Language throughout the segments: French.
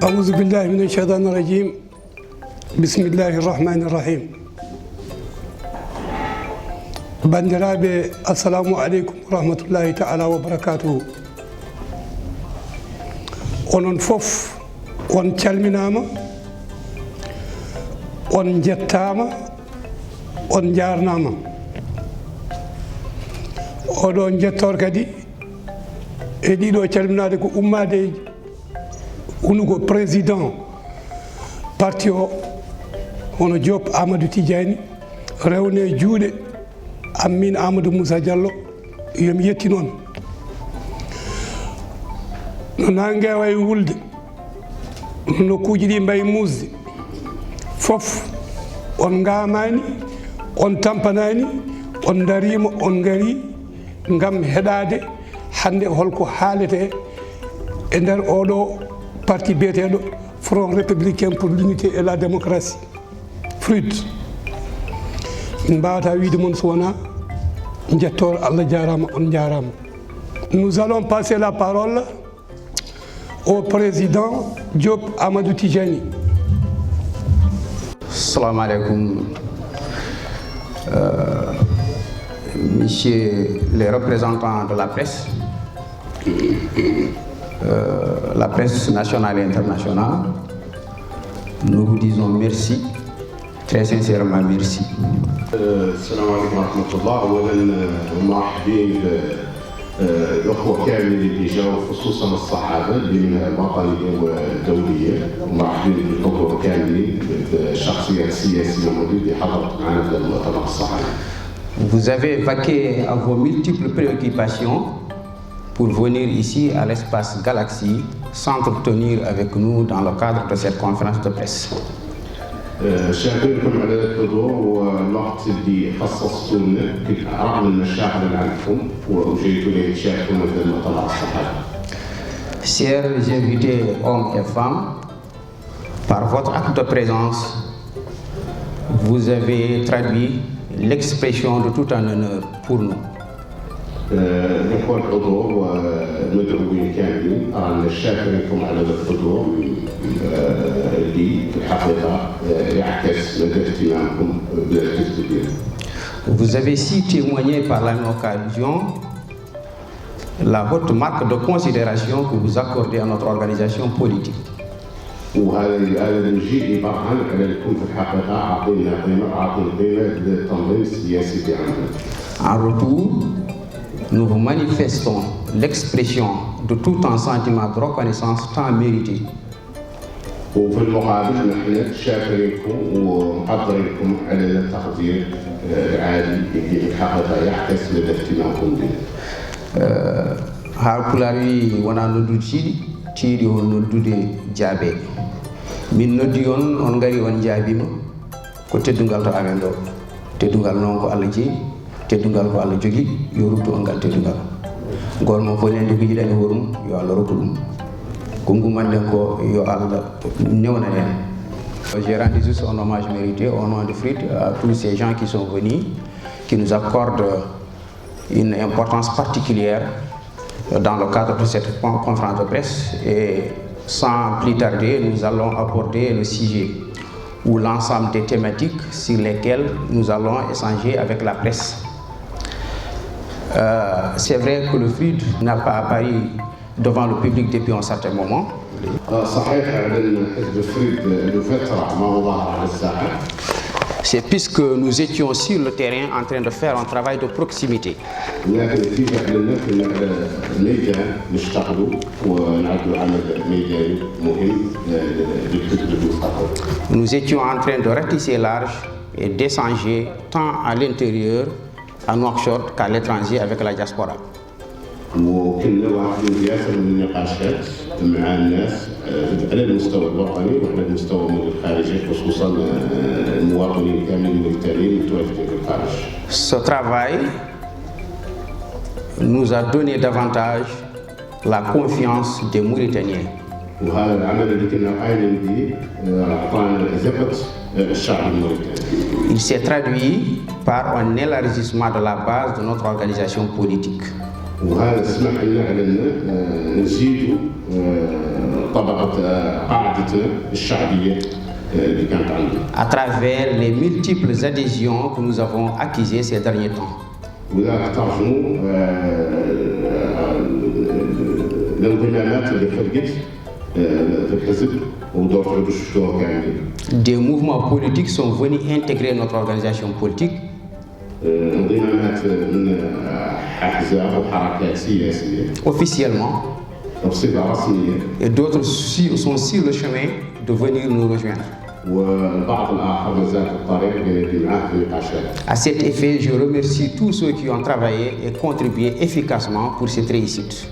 أعوذ بالله من الشيطان الرجيم بسم الله الرحمن الرحيم بندرابي السلام عليكم ورحمة الله تعالى وبركاته onon fof on calminama on jettama on jarnama oɗo jettor kadi e ɗiɗo calminade ko ummade unugo président parti o hono Diop Amadou Tidiani rewne juuɗe Amin Amadou Moussa Diallo yomi yetti noon no nangue way wulde nokkuji ɗi mbayi musde fof on ngamani on tampanani on darima on gari ngam heɗade hande holko haalete e nder oɗo parti biyeteɗo Front républicain pour l'unité et la démocratie FRUD min mbawata wiide moon so wona jettor Allah jarama on jarama. Nous allons passer la parole au président Diop Amadou Tidjani. Assalamu alaikum. Messieurs les représentants de la presse nationale et internationale, nous vous disons merci, très sincèrement merci. السلام عليكم ورحمة الله. أولا مرحبين الأخوة كاملين اللي جاوا خصوصا الصحافة اللي منها وطنية ودولية، ومرحبين بالحضور كاملين بالشخصيات السياسية اللي حضرت معنا في المؤتمر الصحفي. Vous avez vaqué à vos multiples préoccupations pour venir ici à l'espace Galaxy s'entretenir avec nous dans le cadre de cette conférence de presse. شاكركم على الحضور والوقت اللي خصصتوا لنا رغم المشاغل اللي عندكم وجيتوا لتشاركوا في المؤتمر الصحفي. Chers invités hommes et femmes, par votre acte de présence, vous avez traduit l'expression de tout un honneur pour nous. الإخوة الحضور والمدعوين كاملين رانا شاكرينكم على الحضور اللي في الحقيقة يعكس مدى اهتمامكم بالكتب. Vous avez si témoigné par la même occasion la haute marque de considération que vous accordez à notre organisation politique. وهذا المجيء يبرهن على الكون في الحقيقة أعطينا قيمة للتنظيم السياسي في عملنا. En retour, nous vous manifestons l'expression de tout un sentiment de reconnaissance tant mérité. وفي المقابل نحن شاكرينكم ومقدرينكم على التقدير العالي اللي في الحقيقة يعكس مدى اهتمامكم به. Haalpulaar wi wona noddude tiiɗi on noddude jaabe. Min noddi on on ngari on jaabima ko teddungal to amen ɗo. Teddungal noon ko Allah jeyi, teddungal ko Allah jogi yo ruttu on ngal teddungal. Ngol mo fof enen ko yiɗani horum yo Allah rokku ɗum. Ko ngumanden ko yo Allah newna en. J'ai rendu juste un hommage mérité au nom de FRUD à tous ces gens qui sont venus, qui nous accordent une importance particulière dans le cadre de cette conférence de presse. Et sans plus tarder, nous allons aborder le sujet ou l'ensemble des thématiques sur lesquelles nous allons échanger avec la presse. C'est vrai que le FRUD n'a pas apparu devant le public depuis un certain moment. C'est puisque nous étions sur le terrain en train de faire un travail de proximité. Nous étions en train de ratisser large et d'échanger tant à l'intérieur, à Nouakchott, qu'à l'étranger avec la diaspora. وكنا واخدين ياسر من النقاشات مع الناس على المستوى الوطني وعلى المستوى الخارجي خصوصا المواطنين كاملين المغتربين المتواجدين في الخارج. Ce travail nous a donné davantage la confiance des Mauritaniens. وهذا العمل اللي كنا قايمين به اعطانا ثقه الشعب الموريتاني. Il s'est traduit par un élargissement de la base de notre organisation politique. وهذا سمح لنا على ان نزيدوا طبقه قاعده à travers les multiples adhésions que nous avons acquises ces derniers temps. Des mouvements politiques sont venus intégrer notre organisation politique. Officiellement. Et d'autres sont sur le chemin de venir nous rejoindre. À cet effet, je remercie tous ceux qui ont travaillé et contribué efficacement pour cette réussite.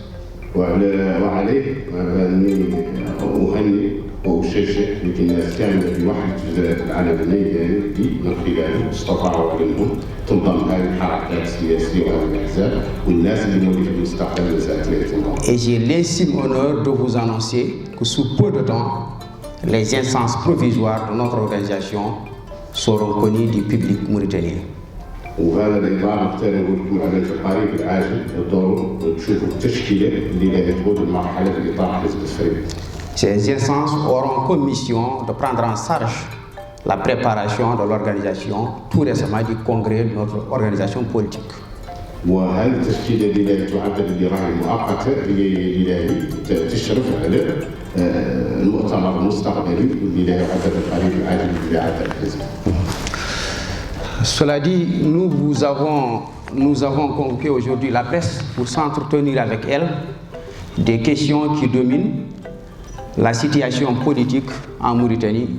Et j'ai l'intime honneur de vous annoncer que sous peu de temps, les instances provisoires de notre organisation seront connues du public mauritanien. Ces instances auront comme mission de prendre en charge la préparation de l'organisation tout récemment du congrès de notre organisation politique. Cela dit, nous avons convoqué aujourd'hui la presse pour s'entretenir avec elle des questions qui dominent la situation politique en Mauritanie.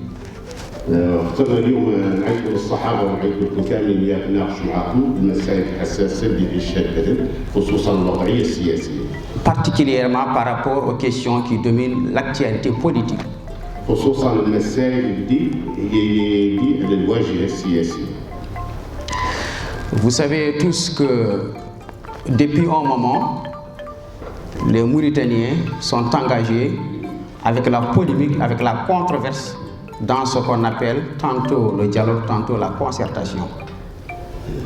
اخترنا اليوم نعيدكم الصحافه ونعيدكم كامل اللي نناقشوا معكم المسائل الحساسه اللي يعيشها البلد خصوصا الوضعيه السياسيه. Particulièrement par rapport aux questions qui dominent l'actualité politique. خصوصا المسائل اللي هي على الواجهه السياسيه. Vous savez tous que depuis un moment, les Mauritaniens sont engagés avec la polémique, avec la controverse dans ce qu'on appelle tantôt le dialogue, tantôt la concertation.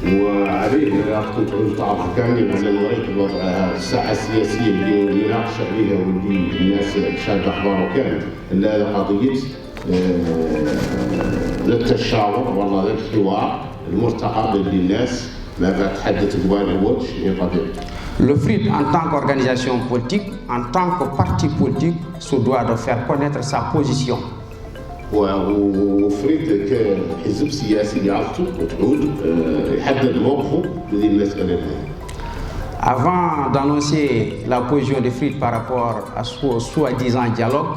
وعليه كنت تعرفوا كاملين على نوريك الوضع الساحه السياسيه اللي يناقش عليها واللي الناس شاده اخباره كامل لا قضيه للتشاور والله للحوار المرتقب للناس ما تحدث قبال شنو طبيعي. Le FRID, en tant qu'organisation politique, en tant que parti politique, se doit de faire connaître sa position. وفريد كحزب سياسي يعرفه وتعود يحدد موقفه في المسألة هذه. Avant d'annoncer la position de FRID par rapport à ce soi-disant dialogue,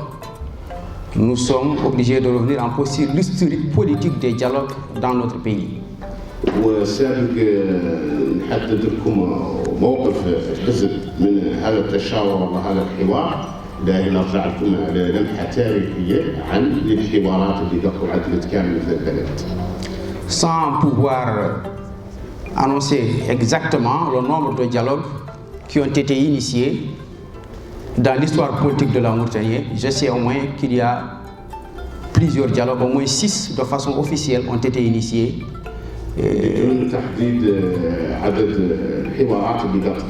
nous sommes obligés de revenir un peu sur l'historique politique des dialogues dans notre pays. وسابق نحدد لكم موقف الحزب من هذا التشاور وهذا الحوار. لا نرجع لكم على لمحه تاريخيه عن الحوارات اللي دقوا عدلت كامل في البلد. Sans pouvoir annoncer exactement le nombre de dialogues qui ont été initiés dans l'histoire politique de la Mauritanie, je sais au moins qu'il y a plusieurs dialogues, au moins 6 de façon officielle ont été initiés. بدون تحديد عدد الحوارات اللي قد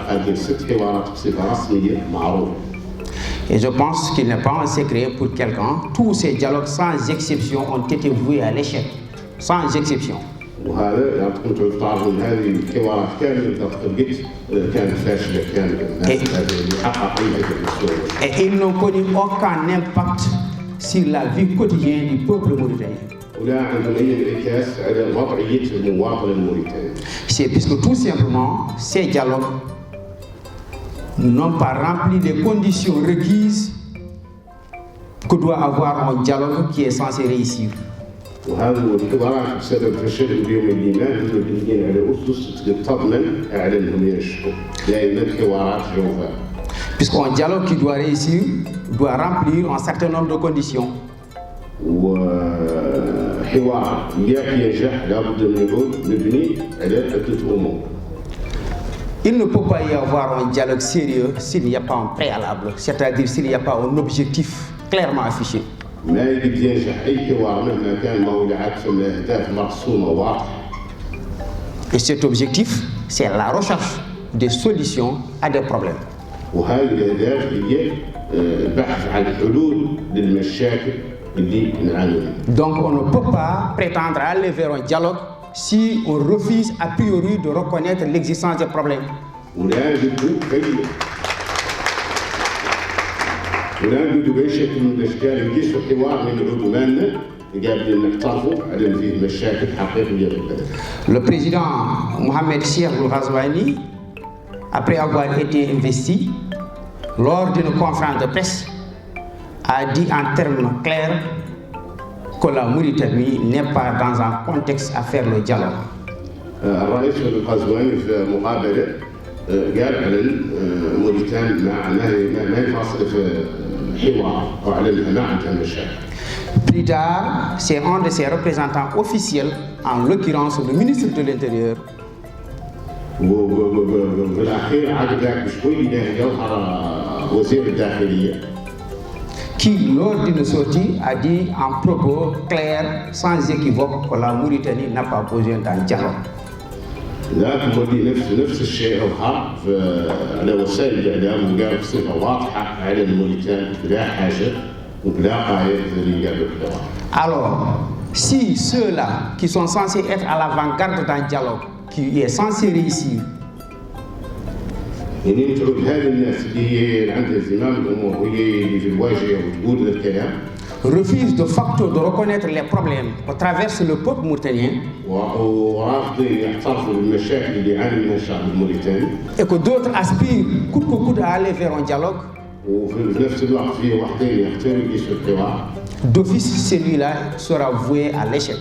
قدمت 6 حوارات بصفه رسميه معروفه. Et je pense qu'il n'est pas un secret pour quelqu'un. Tous ces dialogues, sans exception, ont été voués à l'échec. Sans exception. وهذا كنتوا تعرفوا ان هذه الحوارات كامله اللي قد كانت فاشله كامله. Et ils n'ont connu aucun impact sur la vie quotidienne du peuple mauritanien. ولا عندهم اي انعكاس على وضعيه المواطن الموريتاني. C'est puisque tout simplement ces dialogues n'ont pas rempli les conditions requises que doit avoir un dialogue qui est censé réussir. وهذا الحوارات بسبب فشل اليوم اللي ما بنيين على اسس تضمن على انهم ينجحوا دائما الحوارات جوفاء. Puisqu'un dialogue qui doit réussir doit remplir un certain nombre de conditions. وحوار ينجح لابد من يكون مبني على عده امور. Il ne peut pas y avoir un dialogue sérieux s'il n'y a pas un préalable, c'est-à-dire s'il n'y a pas un objectif clairement affiché. ما يقدر ينجح اي حوار مهما كان ما هو عكسهم اهداف مرسومه واضحه. Et cet objectif, c'est la recherche des solutions à des problèmes. وهذه الأهداف هي البحث عن حلول للمشاكل اللي نعاني منها. Donc on ne peut pas prétendre aller vers un dialogue si on refuse a priori de reconnaître l'existence des problèmes. ولا نجد بأي شكل من الأشكال نقيس حوار من عدواننا قبل نعترفوا على أن فيه مشاكل حقيقية في البلد. Le président Mohamed Cheikh Ould Ghazouani, après avoir été investi, lors d'une conférence de presse, a dit en termes clairs que la Mauritanie n'est pas dans un contexte à faire le dialogue. الرئيس الغزواني في مقابلة قال على موريتانيا ما يفاصل في حوار وعلى أنها ما عندها مشاكل. Plus tard, c'est un de ses représentants officiels, en l'occurrence le ministre de l'Intérieur, وفي الأخير عاد ذاك بشوي إلى جوهر وزير الداخلية. qui, lors d'une sortie, a dit en propos clairs, sans équivoque, que la Mauritanie n'a pas besoin d'un dialogue. ذاك مولي نفس الشيء أظهر على وسائل الإعلام وقال بصفة واضحة على الموريتان بلا حاجة وبلا قاية اللي قالوا الحوار. Alors, si ceux-là qui sont censés être à l'avant-garde d'un dialogue, qui est censé réussir, يعني ندعو لهذه الناس اللي هي عندها زمام الأمور وهي اللي في الواجهة وتقول الكلام, refusent de facto de reconnaître les problèmes que traverse le peuple mauritanien, ورافضين يعترفوا بالمشاكل اللي يعاني منها الشعب الموريتاني, et que d'autres aspirent coûte que coûte à aller vers un dialogue, وفي نفس الوقت فيه واحدين يختاروا يقيسوا الحوار, d'office celui-là sera voué à l'échec.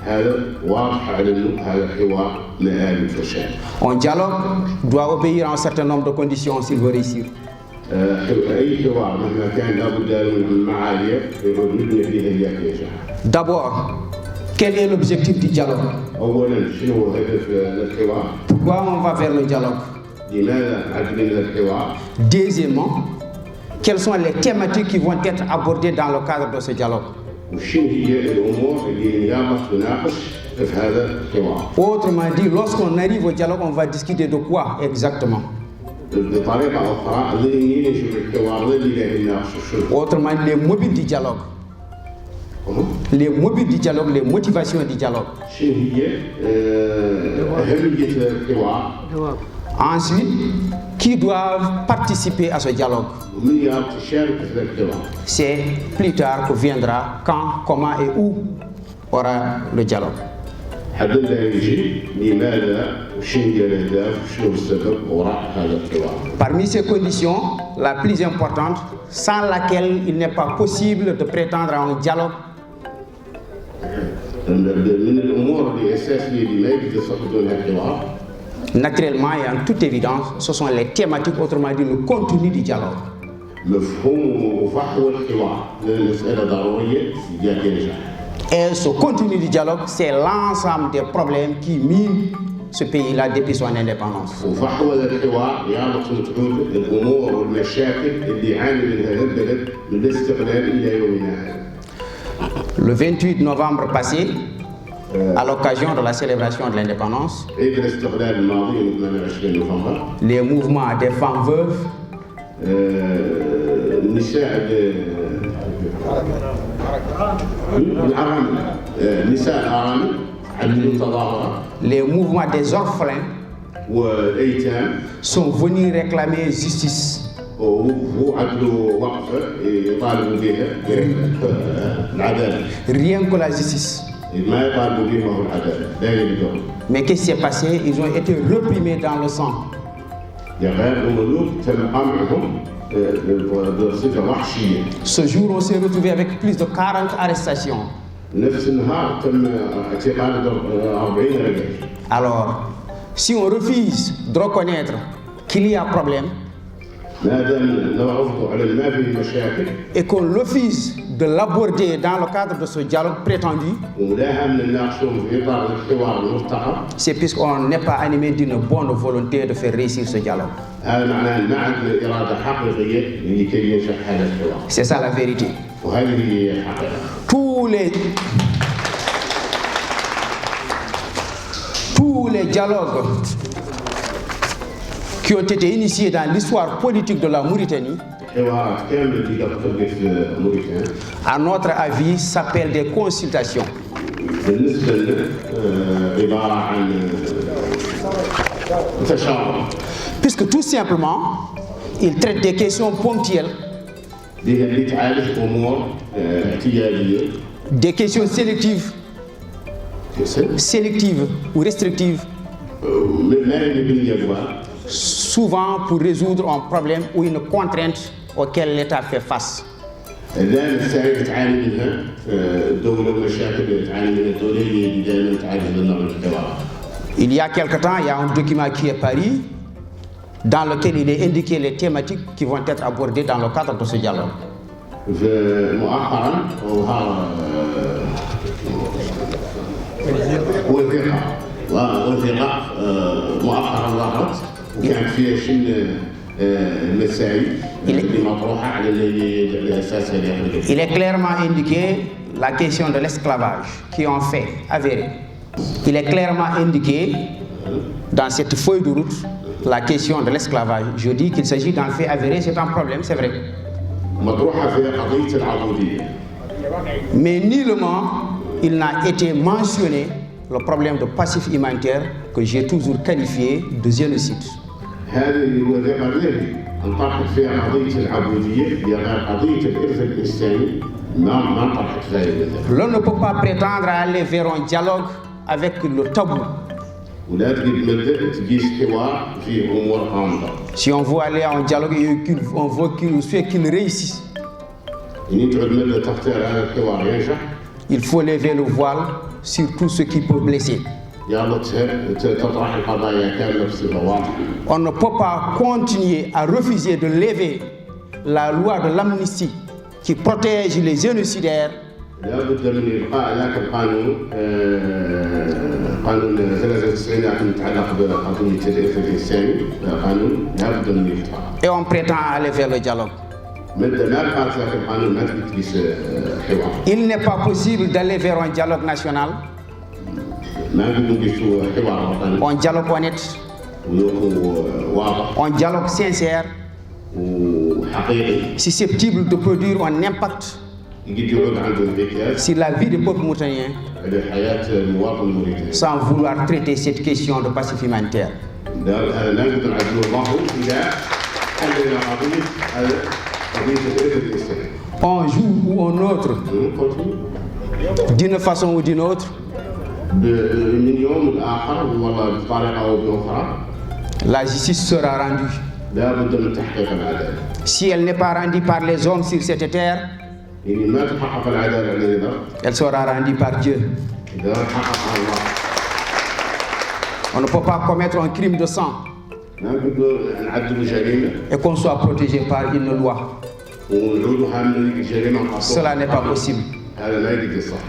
هذا واضح على انه هذا الحوار مآل الفشل. Un dialogue doit obéir à un certain nombre de conditions s'il veut réussir. اي حوار مهما كان لابد من المعايير نبني فيها النجاح. D'abord, quel est l'objectif du dialogue? اولا شنو هو هدف الحوار؟ Pourquoi on va vers le dialogue? لماذا عدنا الحوار؟ Deuxièmement, quelles sont les thématiques qui vont être abordées dans le cadre de ce dialogue? وشنو هي الامور اللي نيابه تناقش في هذا الحوار؟ Autrement dit, lorsqu'on arrive au dialogue, on va discuter de quoi exactement? بطريقه اخرى ضمنيا نشوف الحوار اللي يناقشوا شنو؟ Autrement, les mobiles du dialogue. Les mobiles du dialogue, les motivations du dialogue. شنو هي اهميه الحوار؟ Ensuite, qui doivent participer à ce dialogue? ومن يشارك في الحوار؟ C'est plus tard que viendra quand, comment et où aura le dialogue. حددنا يجي لماذا وشنو هي الاهداف وشنو السبب وراء هذا الحوار. Parmi ces conditions, la plus importante, sans laquelle il n'est pas possible de prétendre à un dialogue, من الامور اللي اساسيه اللي ما يقدر يصح بدون الحوار. naturellement et en toute évidence, ce sont les thématiques, autrement dit le contenu du dialogue. مفهوم وفحوى الحوار مساله ضروريه لإيجاد النجاح. Et ce contenu du dialogue, c'est l'ensemble des problèmes qui minent ce pays-là depuis son indépendance. وفحوى الحوار يربط حدود الامور والمشاكل اللي يعاني منها البلد من الاستقلال الى يومنا هذا. Le 28 novembre passé, à l'occasion de la célébration de l'indépendance, عيد الاستقلال الماضي يوم 28 نوفمبر, les mouvements des femmes veuves, النساء الأرامل, النساء الأرامل عملوا تظاهرة, les mouvements des orphelins والأيتام sont venus réclamer justice. وعملوا وقفة يطالبوا بها العدالة. Rien que la justice. ما يطالبوا بها هو العدالة، لا يريدون. Mais qu'est-ce qui s'est passé? Ils ont été reprimés dans le sang. غير ملوك تم قمعهم بصفة وحشية. Ce jour, on s'est retrouvé avec plus de 40 arrestations. نفس النهار تم اعتقال 40 رجل. Alors, si on refuse de reconnaître qu'il y a un problème, et qu'on refuse de l'aborder dans le cadre de ce dialogue prétendu, c'est puisqu'on n'est pas animé d'une bonne volonté de faire réussir ce dialogue. C'est ça la vérité. Tous les dialogues qui ont été initiés dans l'histoire politique de la Mauritanie, à notre avis, s'appellent des consultations. Puisque tout simplement, ils traitent des questions ponctuelles, des questions sélectives ou restrictives, souvent pour résoudre un problème ou une contrainte auquel l'État fait face. Il y a quelque temps, il y a un document qui est paru dans lequel il est indiqué les thématiques qui vont être abordées dans le cadre de ce dialogue. Il est clairement indiqué la question de l'esclavage, qui est un fait avéré. Il est clairement indiqué dans cette feuille de route la question de l'esclavage. Je dis qu'il s'agit d'un fait avéré, c'est un problème, c'est vrai. Mais nullement il n'a été mentionné le problème de passif humanitaire que j'ai toujours qualifié de génocide. L'on ne peut pas prétendre à aller vers un dialogue avec le tabou. Si on veut aller à un dialogue et on veut qu'il réussisse, il faut lever le voile sur tout ce qui peut blesser. On ne peut pas continuer à refuser de lever la loi de l'amnistie qui protège les génocidaires. Et on prétend aller vers le dialogue. Il n'est pas possible d'aller vers un dialogue national, un dialogue honnête, un dialogue sincère, susceptible de produire un impact sur la vie des peuples mauritaniens, sans vouloir traiter cette question de passif humanitaire. Un jour ou un autre, d'une façon ou d'une autre, la justice sera rendue. Si elle n'est pas rendue par les hommes sur cette terre, elle sera rendue par Dieu. On ne peut pas commettre un crime de sang et qu'on soit protégé par une loi. Cela n'est pas possible.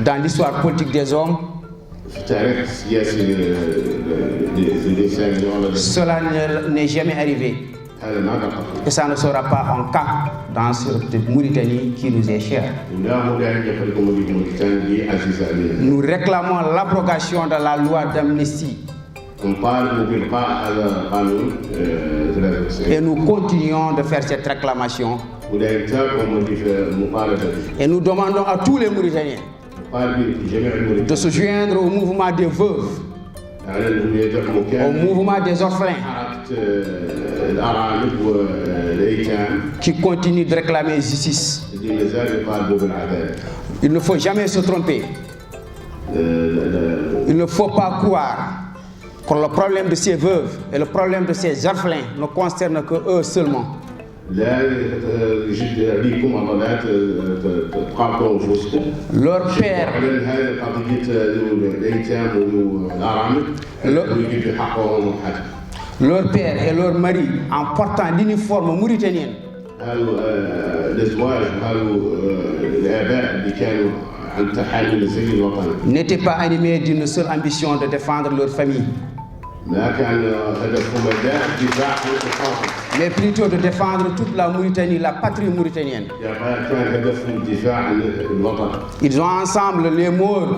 Dans l'histoire politique des hommes, cela n'est jamais arrivé. Et ça ne sera pas un cas dans cette Mauritanie qui nous est chère. Nous réclamons l'abrogation de la loi d'amnistie. Et nous continuons de faire cette réclamation. Et nous demandons à tous les Mauritaniens de se joindre au mouvement des veuves, au mouvement des orphelins, qui continue de réclamer justice. Il ne faut jamais se tromper. Il ne faut pas croire que le problème de ces veuves et le problème de ces orphelins ne concerne que eux seulement. Leur père, leur père et leur mari, en portant l'uniforme mauritanien, n'étaient pas animés d'une seule ambition de défendre leur famille, mais plutôt de défendre toute la Mauritanie, la patrie mauritanienne. Ils ont ensemble les morts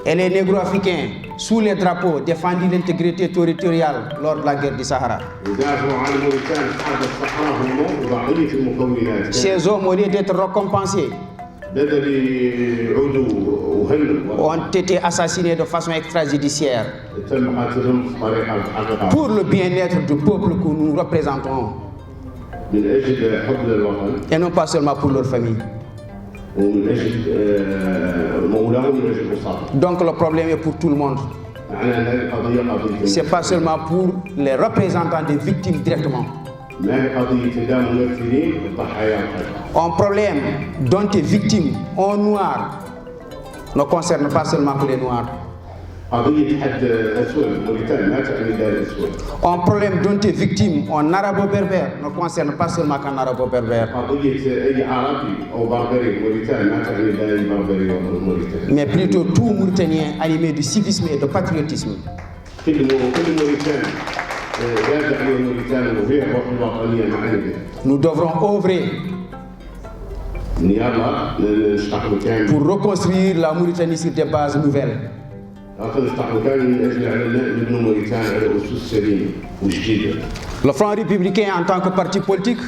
Et les négro-africains, sous les drapeaux, défendent l'intégrité territoriale lors de la guerre du Sahara. Ces hommes, au lieu d'être récompensés, ont été assassinés de façon extrajudiciaire pour le bien-être du peuple que nous représentons et non pas seulement pour leur famille. Donc le problème est pour tout le monde. Ce n'est pas seulement pour les représentants des victimes directement. Un problème dont les victimes en noir ne concerne pas seulement que les noirs. Un problème dont les victimes en arabo-berbère ne concerne pas seulement qu'un arabo-berbère. Mais plutôt tout Mauritanien animé de civisme et de patriotisme. Nous devrons œuvrer pour reconstruire la Mauritanie sur des bases nouvelles. Le Front républicain en tant que parti politique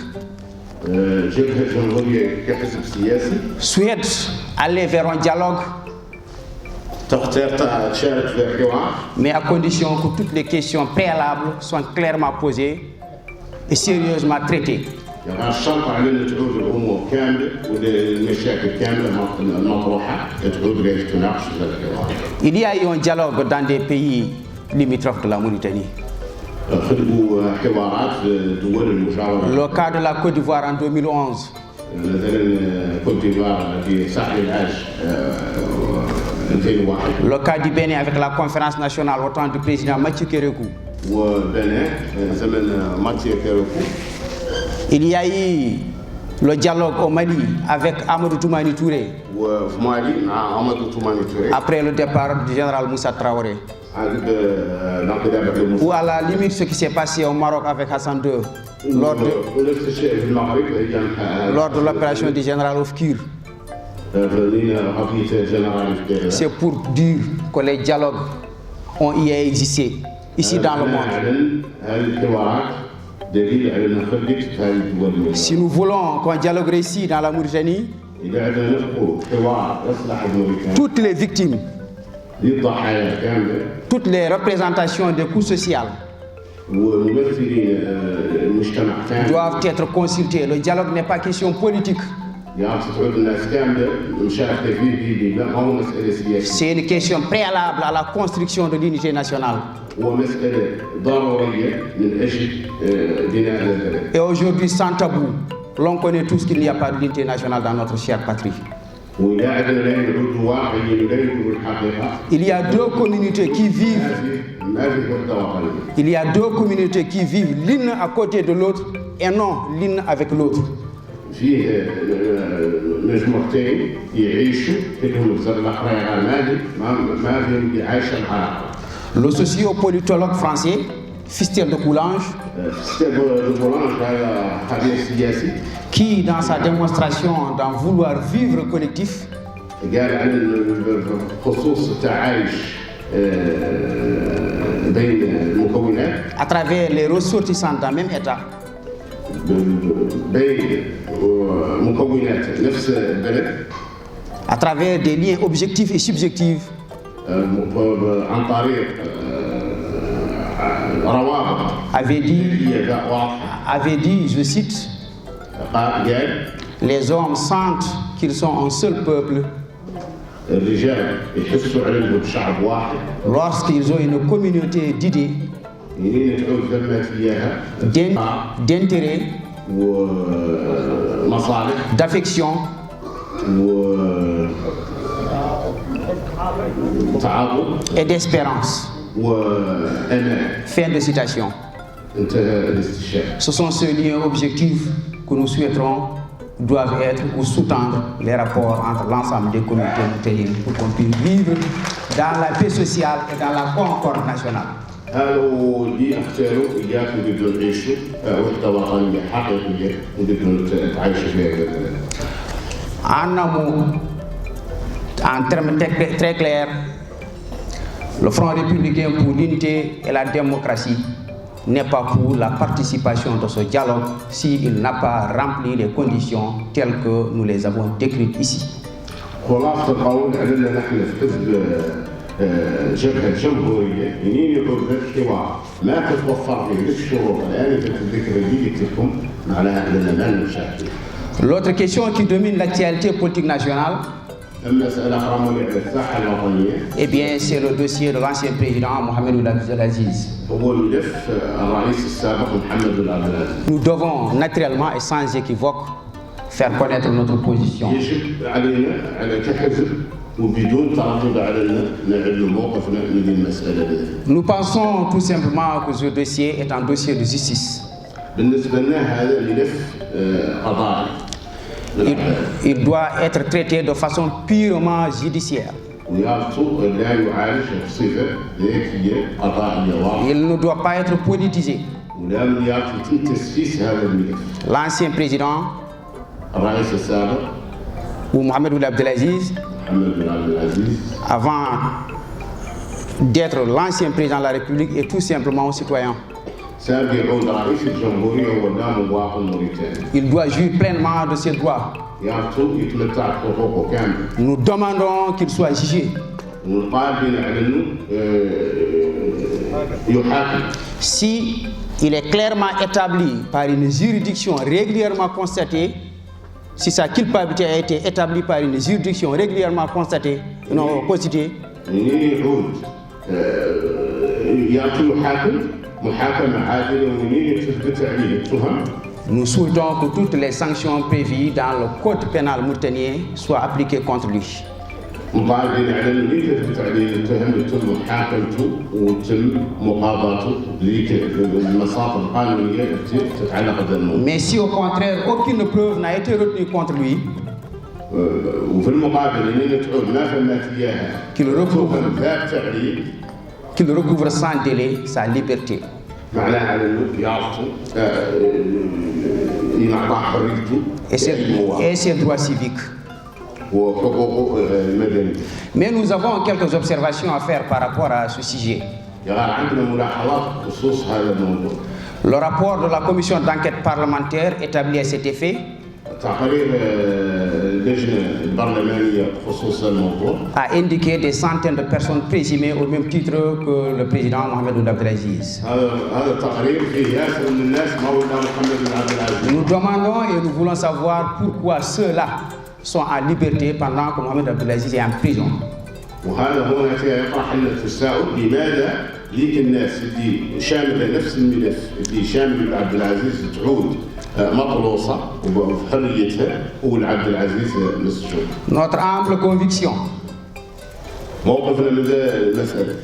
souhaite aller vers un dialogue, mais à condition que toutes les questions préalables soient clairement posées et sérieusement traitées. Il y a eu un dialogue dans des pays limitrophes de la Mauritanie. Le cas de la Côte d'Ivoire en 2011. Le cas du Bénin avec la conférence nationale au temps du président Mathieu Kérékou. Il y a eu le dialogue au Mali avec Amadou Toumani Touré après le départ du général Moussa Traoré. Ou à la limite ce qui s'est passé au Maroc avec Hassan II lors de l'opération du général Oufkir. C'est pour dire que les dialogues ont existé ici dans le monde. Si nous voulons qu'un dialogue réussisse dans la Mauritanie, toutes les victimes, toutes les représentations des coûts sociaux doivent être consultées. Le dialogue n'est pas question politique. C'est une question préalable à la construction de l'unité nationale. Et aujourd'hui, sans tabou, l'on connaît tous qu'il n'y a pas d'unité nationale dans notre chère patrie. Il y a deux communautés qui vivent. Il y a deux communautés qui vivent l'une à côté de l'autre et non l'une avec l'autre. Le sociopolitologue français Fistel de Coulanges, qui dans sa démonstration d'en vouloir vivre collectif à travers les ressortissants d'un même État, à travers des liens objectifs et subjectifs, avait dit, je cite, les hommes sentent qu'ils sont un seul peuple lorsqu'ils ont une communauté d'idées, d'intérêts, d'affection et d'espérance. Fin de citation. Ce sont ces liens objectifs que nous souhaiterons doivent être ou sous-tendre les rapports entre l'ensemble des communautés mauritaniennes pour qu'on puisse vivre dans la paix sociale et dans la concorde nationale. En termes très clairs, Le Front républicain pour l'unité et la démocratie n'est pas pour la participation de ce dialogue s'il n'a pas rempli les conditions telles que nous les avons décrites ici. خلاصة القول أننا نحن في حزب جبهة جمهورية منين يكون الحوار ما تتوفر فيه الشروط الآن في الذكر اللي قلت لكم معناها أننا ما نشاهد. L'autre question qui domine l'actualité politique nationale, eh bien, c'est le dossier de l'ancien président Mohamed Ould Abdel Aziz. Nous devons naturellement et sans équivoque faire connaître notre position. Nous pensons tout simplement que ce dossier est un dossier de justice. Il doit être traité de façon purement judiciaire. Il ne doit pas être politisé. L'ancien président ou Mohamed Ould Abdel Aziz, avant d'être l'ancien président de la République, est tout simplement un citoyen. Il doit jouir pleinement de ses droits. Nous demandons qu'il soit jugé. Si il est clairement établi par une juridiction régulièrement constatée, si sa culpabilité a été établie par une juridiction régulièrement constatée, non constituée, nous souhaitons que toutes les sanctions prévues dans le code pénal mauritanien soient appliquées contre lui. Mais si au contraire aucune preuve n'a été retenue contre lui, qu'il recouvre sans délai sa liberté. Et ses droits civiques. Mais nous avons quelques observations à faire par rapport à ce sujet. Le rapport de la commission d'enquête parlementaire établi à cet effet a indiqué des centaines de personnes présumées au même titre que le président Mohamed Ould Abdel Aziz. Nous demandons et nous voulons savoir pourquoi ceux-là sont en liberté pendant que Mohamed Abdel Aziz est en prison. ليك الناس اللي شامله نفس الملف اللي شامل عبد العزيز تعود مطلوسه وبحريتها والعبد العزيز مسجون. Notre humble conviction موقفنا من المساله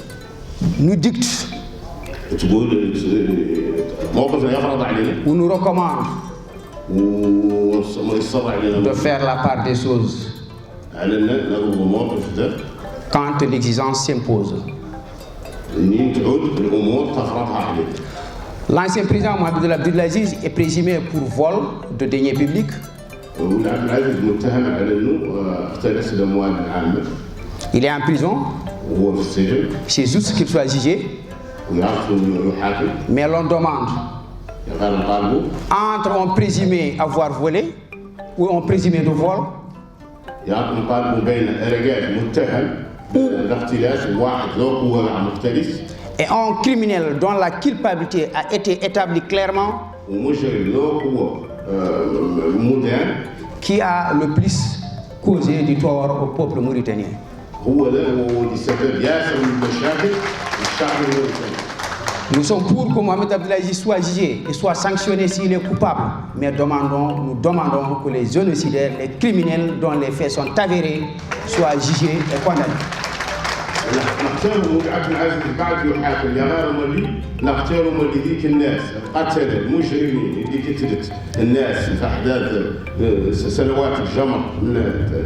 nous dicte تقول موقفنا يفرض علينا ou nous recommande ويصر علينا de faire la part des choses علينا نضرب الموقف ده quand l'exigence s'impose. L'ancien président Mohamed Ould Abdel Aziz est présumé pour vol de deniers publics. Il est en prison. C'est juste qu'il soit jugé. Mais l'on demande entre un présumé avoir volé ou un présumé de vol et un criminel dont la culpabilité a été établie clairement, qui a le plus causé du tort au peuple mauritanien. Nous sommes pour que Mohamed Abdel Aziz soit jugé et soit sanctionné s'il est coupable, mais nous demandons que les génocidaires, les criminels dont les faits sont avérés, soient jugés et condamnés. نختاروا عبد العزيز بعد يحاكم يا غير مولي نختاروا مولي ذيك الناس قتل المجرمين اللي قتلت الناس في احداث سنوات الجمر من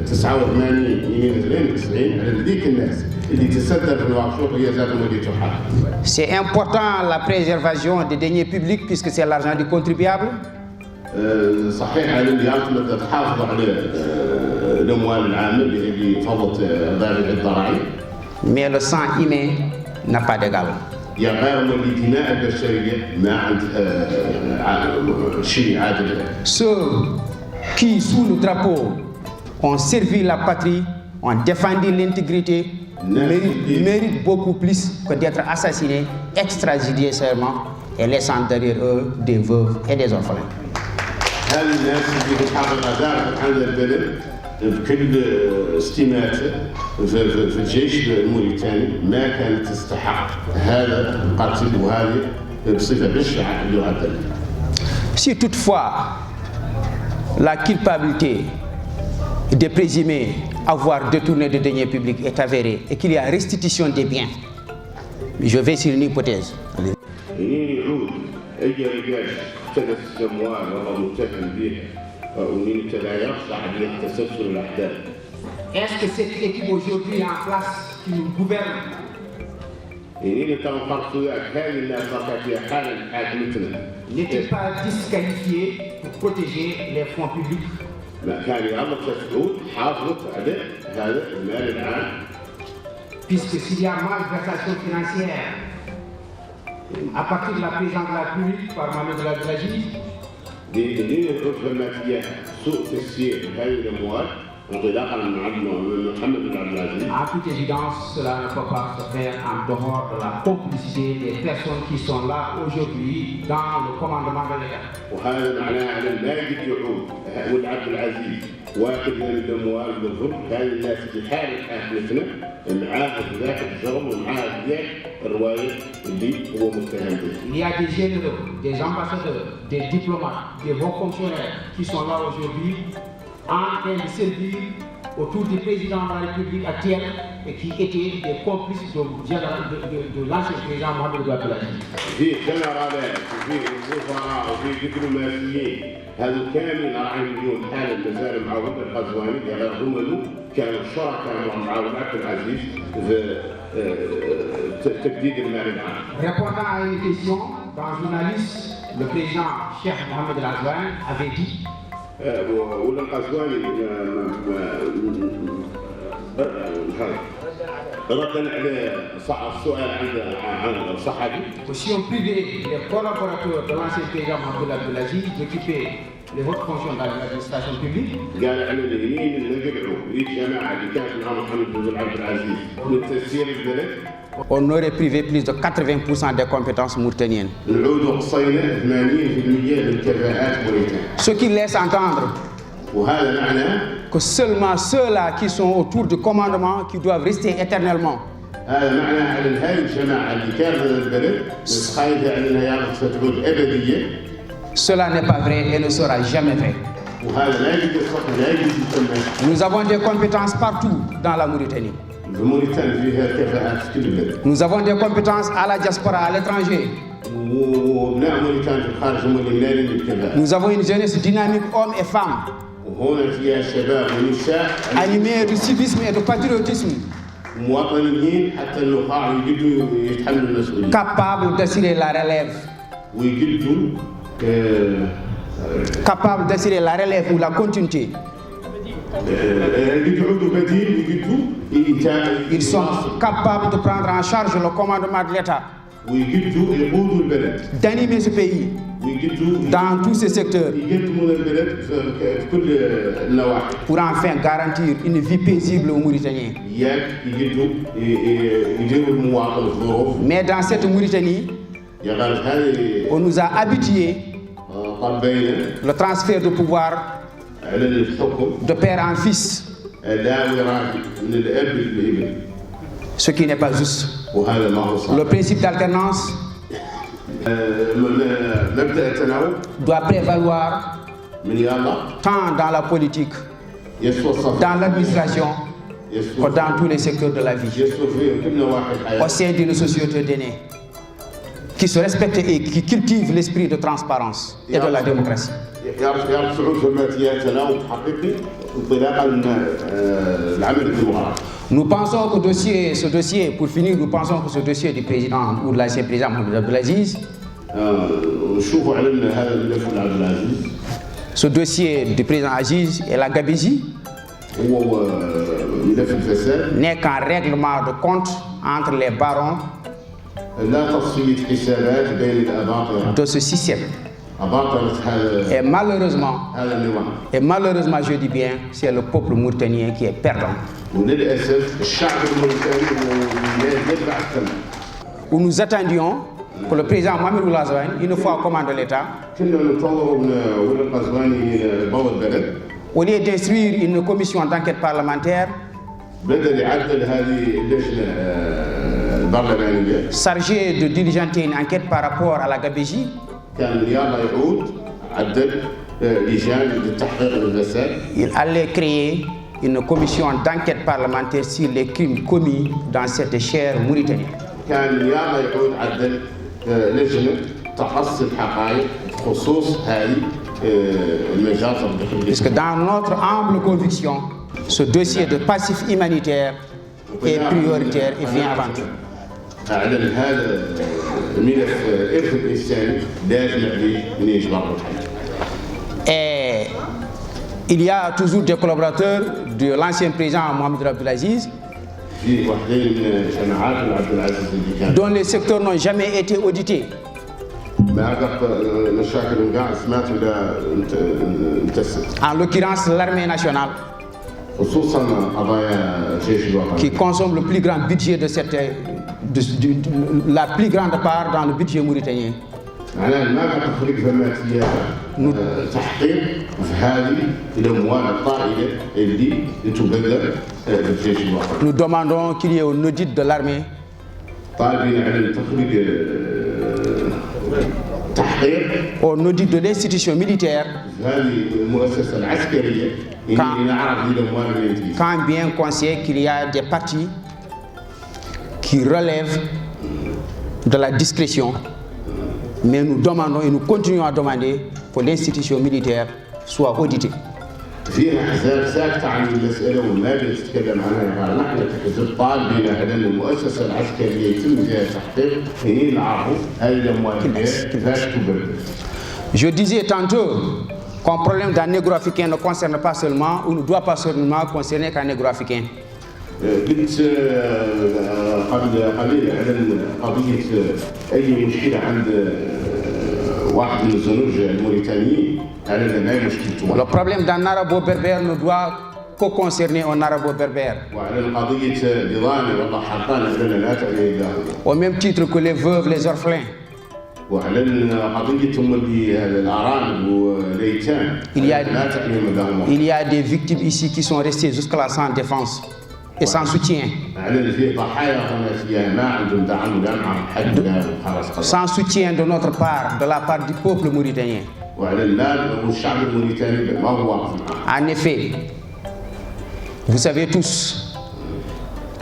89 يمين 90 على ذيك الناس اللي تسدد في الواقع هي ذات مولي تحاكم. C'est important la préservation des deniers publics puisque c'est l'argent du contribuable. صحيح على اللي يعتمد تحافظ على الاموال العامه اللي فضت دافع الضرائب. Mais le sang humain n'a pas d'égal. Ceux qui, sous le drapeau, ont servi la patrie, ont défendu l'intégrité, méritent beaucoup plus que d'être assassinés extrajudiciairement et laissant derrière eux des veuves et des orphelins. بكل استماتة في الجيش الموريتاني ما كانت تستحق هذا القتل وهذه بصفة بشعة اللي يعدل. Si toutefois la culpabilité de présumer avoir détourné des deniers publics est avérée et qu'il y a restitution des biens, je vais sur une hypothèse. Est-ce que cette équipe aujourd'hui en place qui nous gouverne n'est-il pas disqualifié pour protéger les fonds publics? Puisque s'il y a malversation financière à partir de la présidence de la République par Mohamed Abdel Aziz, à toute évidence, cela ne peut pas se faire en dehors de la complicité des personnes qui sont là aujourd'hui dans le commandement de l'État. واخذ من الاموال بالظلم هذه الناس في حاله اهلتنا معاه ذاك الجرم ومعاه ذاك الروايه اللي هو متهم به. Il y a des généraux, des ambassadeurs, des diplomates, des hauts fonctionnaires qui sont là aujourd'hui en train de servir autour du président de la République actuelle et qui étaient des complices de l'ancien président Mohamed Abdel Aziz. في جنرالات وفي وزراء وفي دبلوماسيين هذو كاملين راهم يجون حال المزارع مع عبد القزواني هم كانوا شركاء مع عبد العزيز في تجديد المال العام. Répondant à une question d'un journaliste, le président Cheikh Mohamed El Ghazouani avait dit ولا القزواني ردا على السؤال عن الصحابي. Si on privait les collaborateurs de l'ancien président Mohamed Abdel Aziz d'occuper les hautes fonctions de l'administration publique. قال على اليمين نقلعوا الجماعه اللي كانت مع محمد بن عبد العزيز من تسيير البلد. On aurait privé plus de 80% des compétences mauritaniennes. Ce qui laisse entendre que seulement ceux-là qui sont autour du commandement qui doivent rester éternellement. Cela n'est pas vrai et ne sera jamais vrai. Nous avons des compétences partout dans la Mauritanie. Nous avons des compétences à la diaspora, à l'étranger. Nous avons une jeunesse dynamique, hommes et femmes, animés de civisme et de patriotisme, capables d'assurer la relève. Capables d'assurer la relève ou la continuité. Ils sont capables de prendre en charge le commandement de l'État, d'animer ce pays dans tous ces secteurs pour enfin garantir une vie paisible aux Mauritaniens. Mais dans cette Mauritanie, on nous a habitués le transfert de pouvoir de père en fils, ce qui n'est pas juste. Le principe d'alternance doit prévaloir tant dans la politique, dans l'administration, que dans tous les secteurs de la vie, au sein d'une société donnée, qui se respecte et qui cultive l'esprit de transparence et de la démocratie. Nous pensons que ce dossier, pour finir, nous pensons que ce dossier du président ou de l'ancien président Mohamed Abdel Aziz, ce dossier du président Aziz et la Gabegie n'est qu'un règlement de compte entre les barons لا تصفية حسابات بين الأباطرة. De ce système. أباطرة Et malheureusement, هذا النظام. je dis bien, c'est le peuple mauritanien qui est perdant. وللأسف الشعب الموريتاني يدفع الثمن. Où nous attendions que le président Mohamed Ould Ghazouani, une fois au commande de l'État, كنا ننتظروا من ولد القزواني يبوظ البلد. au lieu d'instruire une commission d'enquête parlementaire بدل يعدل هذه اللجنة البرلمانية chargée de diligenter une enquête par rapport à la Gabégie, كان يلا يعود عدل لجان للتحقيق بالفساد. il allait créer une commission d'enquête parlementaire sur les crimes commis dans cette chère Mauritanie. كان يلا يعود عدل لجنة تقص الحقائق بخصوص هذه المجازر الداخلية. Puisque dans notre humble conviction, ce dossier de passif humanitaire est prioritaire et vient avant tout. أعلن هذا الملف إرث الإنساني لازم عليه من يجبر الحل. Et il y a toujours des collaborateurs de l'ancien président Mohamed Abdelaziz في وحدين من جماعات عبد العزيز اللي كان dont les secteurs n'ont jamais été audités. ما قد مشاكل كاع سمعت ولا En l'occurrence l'armée nationale خصوصا قضايا الجيش الوطني qui consomme le plus grand budget de la plus grande part dans le budget mauritanien. معناها ما قد تخرج فماتيات تحقيق في هذه الاموال الطائله اللي تبذل بالجيش الوطني. Nous demandons qu'il y ait un audit de l'armée طالبين على تخريج تحقيق au audit de l'institution militaire هذه المؤسسه العسكريه اللي نعرف هذه الاموال اللي تجي. quand bien qu'on sait qu'il y a des partis qui relèvent de la discrétion, mais nous demandons et nous continuons à demander que l'institution militaire soit auditée. فيها احزاب ساكته عن المساله وما بتتكلم عنها. نحن كحزب طالبين على ان المؤسسه العسكريه يتم فيها تحقيق هي نعرفوا هاي الاموال كيفاش تبذل. Je disais tantôt qu'un problème d'un négro-africain ne concerne pas seulement ou ne doit pas seulement concerner qu'un négro-africain. قلت قبل قليل على قضيه اي مشكله عند واحد من الزنوج الموريتانيين على ان ما مشكلته. Le problème d'un arabo-berbère ne doit que concerner un arabo-berbère. وعلى قضيه نظامي والله حقان علينا لا تعني الا هو. Au même titre que les veuves, les orphelins. وعلى قضيتهم اللي الارانب والايتام لا تعني الا هو. Il y a des victimes ici qui sont restées jusque-là sans défense et sans soutien. Sans soutien de notre part, de la part du peuple mauritanien. En effet, vous savez tous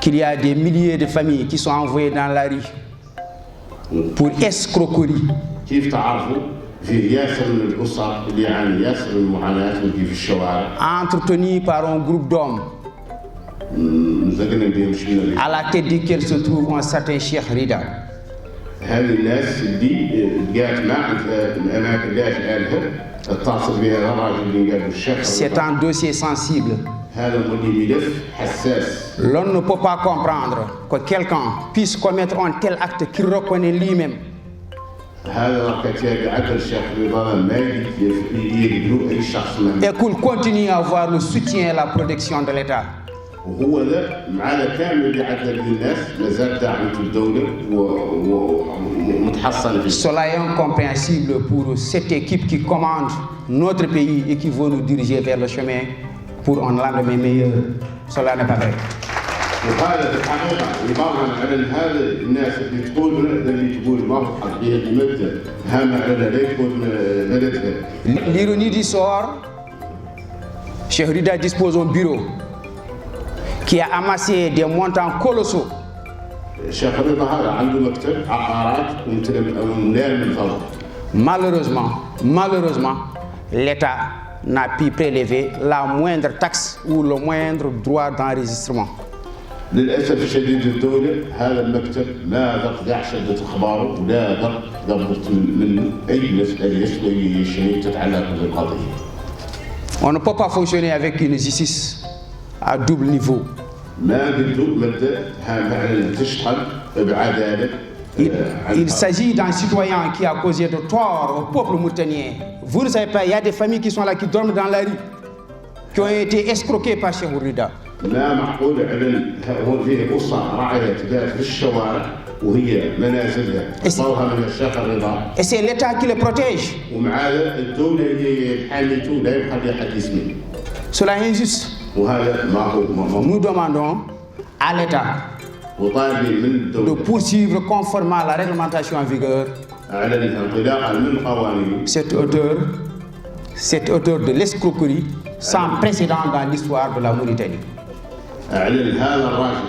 qu'il y a des milliers de familles qui sont envoyées dans la rue pour escroquerie. Entretenues par un groupe d'hommes à la tête duquel se trouve un certain Cheikh Rida. C'est un dossier sensible. L'on ne peut pas comprendre que quelqu'un puisse commettre un tel acte qu'il reconnaît lui-même. Et qu'il continue à avoir le soutien et la protection de l'État. وهو ذا مع كامل اللي عدل للناس مازال داعمة الدولة ومتحصن فيه. Cela est incompréhensible pour cette équipe qui commande notre pays et qui veut nous diriger vers le chemin pour un lendemain meilleur. Cela n'est pas vrai. وهذا في الحقيقة يبرهن على أن هذا الناس اللي تقول ما هو حقيقي اللي مبدأ هامة على لا يكون بلدها. L'ironie du sort, Cheikh Rida dispose d'un bureau qui a amassé des montants colossaux. Malheureusement, l'État n'a pu prélever la moindre taxe ou le moindre droit d'enregistrement. للاسف الشديد الدوله هذا المكتب لا ضبط شده اخباره ولا ضبط من اي مساله شيء تتعلق بالقضيه. On ne peut pas fonctionner avec une justice à double niveau. ما قلتوا مبدا فعلا تشتغل بعداله Il s'agit d'un citoyen qui a causé de tort au peuple mauritanien. Vous ne savez pas, il y a des familles qui sont là, qui dorment dans la rue, qui ont été escroquées par Cheikh Ould Rida. لا معقول على هون فيه أسرة راعية ذات في الشوارع وهي منازلها طوها من الشيخ الرضا. Et c'est l'État qui les protège. ومع الدولة هي حاميته لا يخلي حد يسمي. Cela est injuste. وهذا ما هو Nous demandons à l'État وطالبين من de الدولة poursuivre conformément à la réglementation en vigueur على انطلاقا من قوانين cette auteur de l'escroquerie sans précédent dans l'histoire de la Mauritanie. أعلن هذا الراجل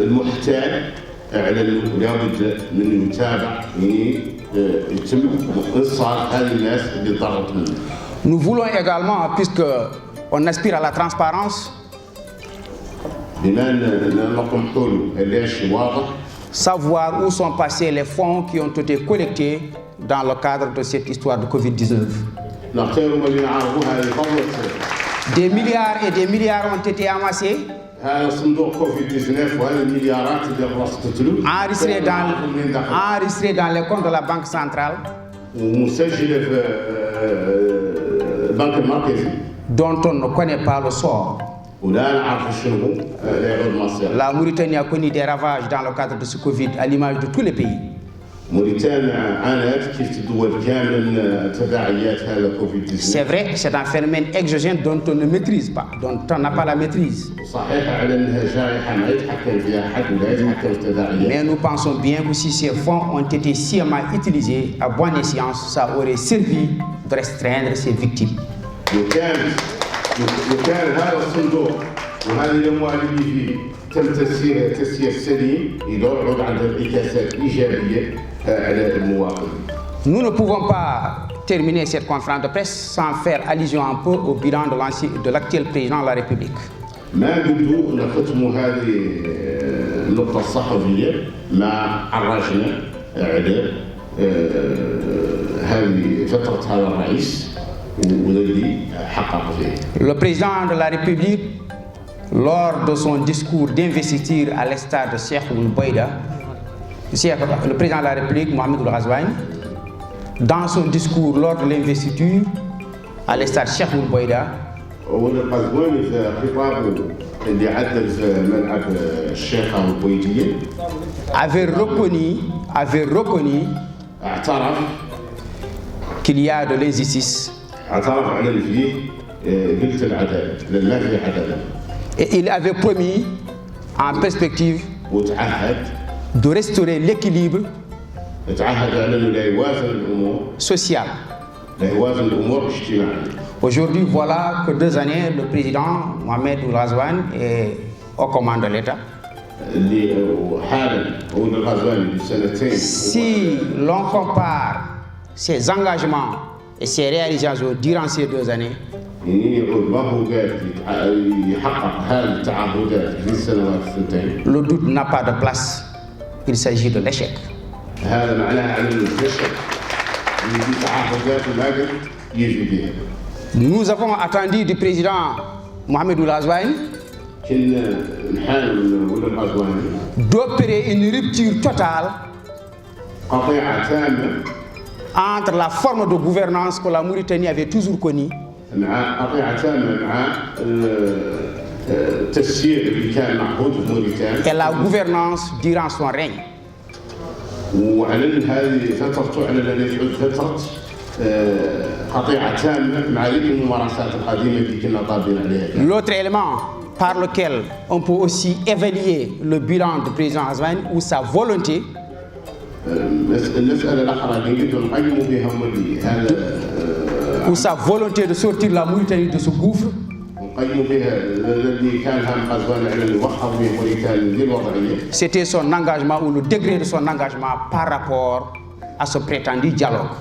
المحتال أعلن لابد من يتابع يتم إنصاف هذه الناس اللي ضررت منه. Nous voulons également, puisque on aspire à la transparence, بما نقوم حوله ليش واضح savoir où sont passés les fonds qui ont été collectés dans le cadre de cette histoire de Covid-19. نختار ما نعرفوا هذه فضل. Des milliards et des milliards ont été amassés, هذا صندوق كوفيد 19 وهذه المليارات اللي خلاص تتلو enregistrés dans les comptes de la Banque centrale, ومسجله في البنك المركزي dont on ne connaît pas le sort. ولا نعرف شنو هو لا يعود مصير. La Mauritanie a connu des ravages dans le cadre de ce Covid, à l'image de tous les pays. موريتانيا عانت كيف الدول كامل من تداعيات هذا كوفيد 19. C'est vrai, c'est un phénomène exogène dont on ne maîtrise pas, dont on n'a pas la maîtrise. صحيح على انها جائحه ما يتحكم فيها حد ولا يتحكم في التداعيات. Mais nous pensons bien que si ces fonds ont été sciemment utilisés à bonne escience, ça aurait servi de restreindre ces victimes. لو كان هذا الصندوق وهذه الاموال اللي فيه تم تسيير سليم يدور عند انعكاسات ايجابيه على المواطن. Nous ne pouvons pas terminer cette conférence de presse sans faire allusion un peu au bilan de l'actuel président de la République. ما بدو نختموا هذه النقطه الصحفيه مع عراجنا على هذه فتره هذا الرئيس والذي حقق فيه. Le président de la République, lors de son discours d'investiture à l'estade de Cheikh Ould Boïda, le président de la République, Mohamed Ould Ghazouani, dans son discours lors de l'investiture à l'estade Cheikh Ould Boïda, Ould Ghazouani في خطابه اللي عدل في ملعب الشيخ أبو بويدية avait reconnu اعترف qu'il y a de l'injustice. اعترف على اللي فيه قلت العدالة لأن ما في عدالة. Et il avait promis en perspective وتعهد de restaurer l'équilibre تعهد على انه لا يوازن الامور social. لا يوازن الامور الاجتماعيه. Aujourd'hui, voilà que 2 années, le président Mohamed Ould Ghazouani est aux commandes de l'État. اللي حالا Ould Ghazouani بسنتين. Si l'on compare ses engagements et ses réalisations durant ces 2 années, يعني يقول ما هو قادر يحقق هذه التعهدات في السنوات الثنتين. le doute n'a pas de place. Il s'agit de l'échec. هذا معناه على الفشل اللي في تعهدات ما قدر يجي بها. Nous avons attendu du président Mohamed Ould Ghazouani كنا نحاول من Ould Ghazouani d'opérer une rupture totale قطيعه تامه entre la forme de gouvernance que la Mauritanie avait toujours connue مع قطيعه تامه مع التسيير اللي كان معهود في موريتانيا et la gouvernance durant son règne. وعلن هذه فترته على ان يعود فتره قطيعه تامه مع ذيك الممارسات القديمه اللي كنا طالبين عليها. L'autre élément par lequel on peut aussi évaluer le bilan du président Ghazouani ou sa volonté, المساله الاخرى اللي نقدروا نقيموا بها هذا ou sa volonté de sortir la Mauritanie de ce gouffre, نقيموا بها الذي كان هم غزوان على يوخر به موريتانيا للوضعيه. c'était son engagement ou le degré de son engagement par rapport à ce prétendu dialogue.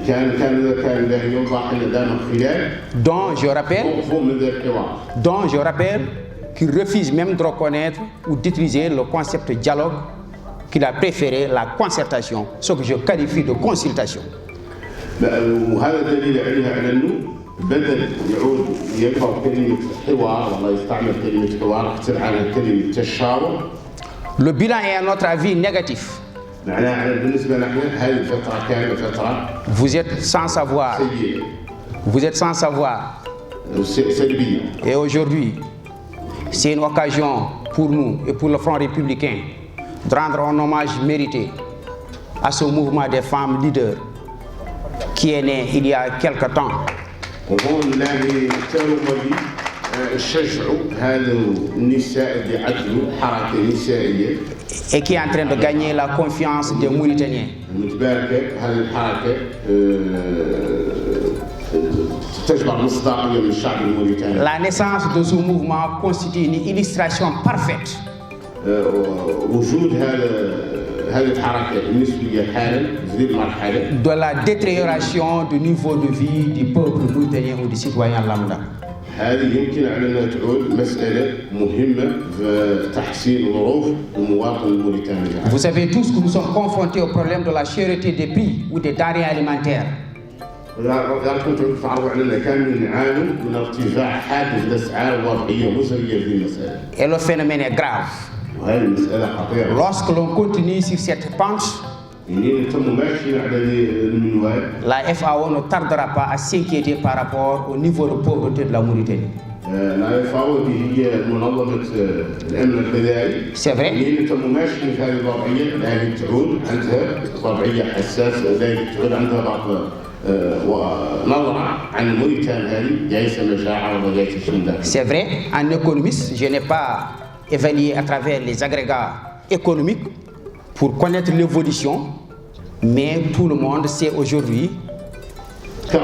كان له يوضح ان دام خلال dont je rappelle qu'il refuse même de reconnaître ou d'utiliser le concept de dialogue, qu'il a préféré la concertation, ce que je qualifie de consultation. وهذا دليل على انه بدل يعود يلفظ كلمه حوار والله يستعمل كلمه حوار اخترع عنها كلمه تشاور. Le bilan est à notre avis négatif. Vous êtes sans savoir. Vous êtes sans savoir. Et aujourd'hui, c'est une occasion pour nous et pour le Front républicain de rendre un hommage mérité à ce mouvement des femmes leaders qui est né il y a quelque temps. Et qui est en train de gagner la confiance des Mauritaniens. La naissance de ce mouvement constitue une illustration parfaite de la détérioration du niveau de vie du peuple mauritanien ou du citoyen lambda. Vous savez tous que nous sommes confrontés au problème de la cherté des prix ou des denrées alimentaires. Et le phénomène est grave. Lorsque l'on continue sur cette pente, la FAO ne tardera pas à s'inquiéter par rapport au niveau de pauvreté de la Mauritanie. C'est vrai. C'est vrai, en économiste, je n'ai pas évalué à travers les agrégats économiques pour connaître l'évolution, mais tout le monde sait aujourd'hui que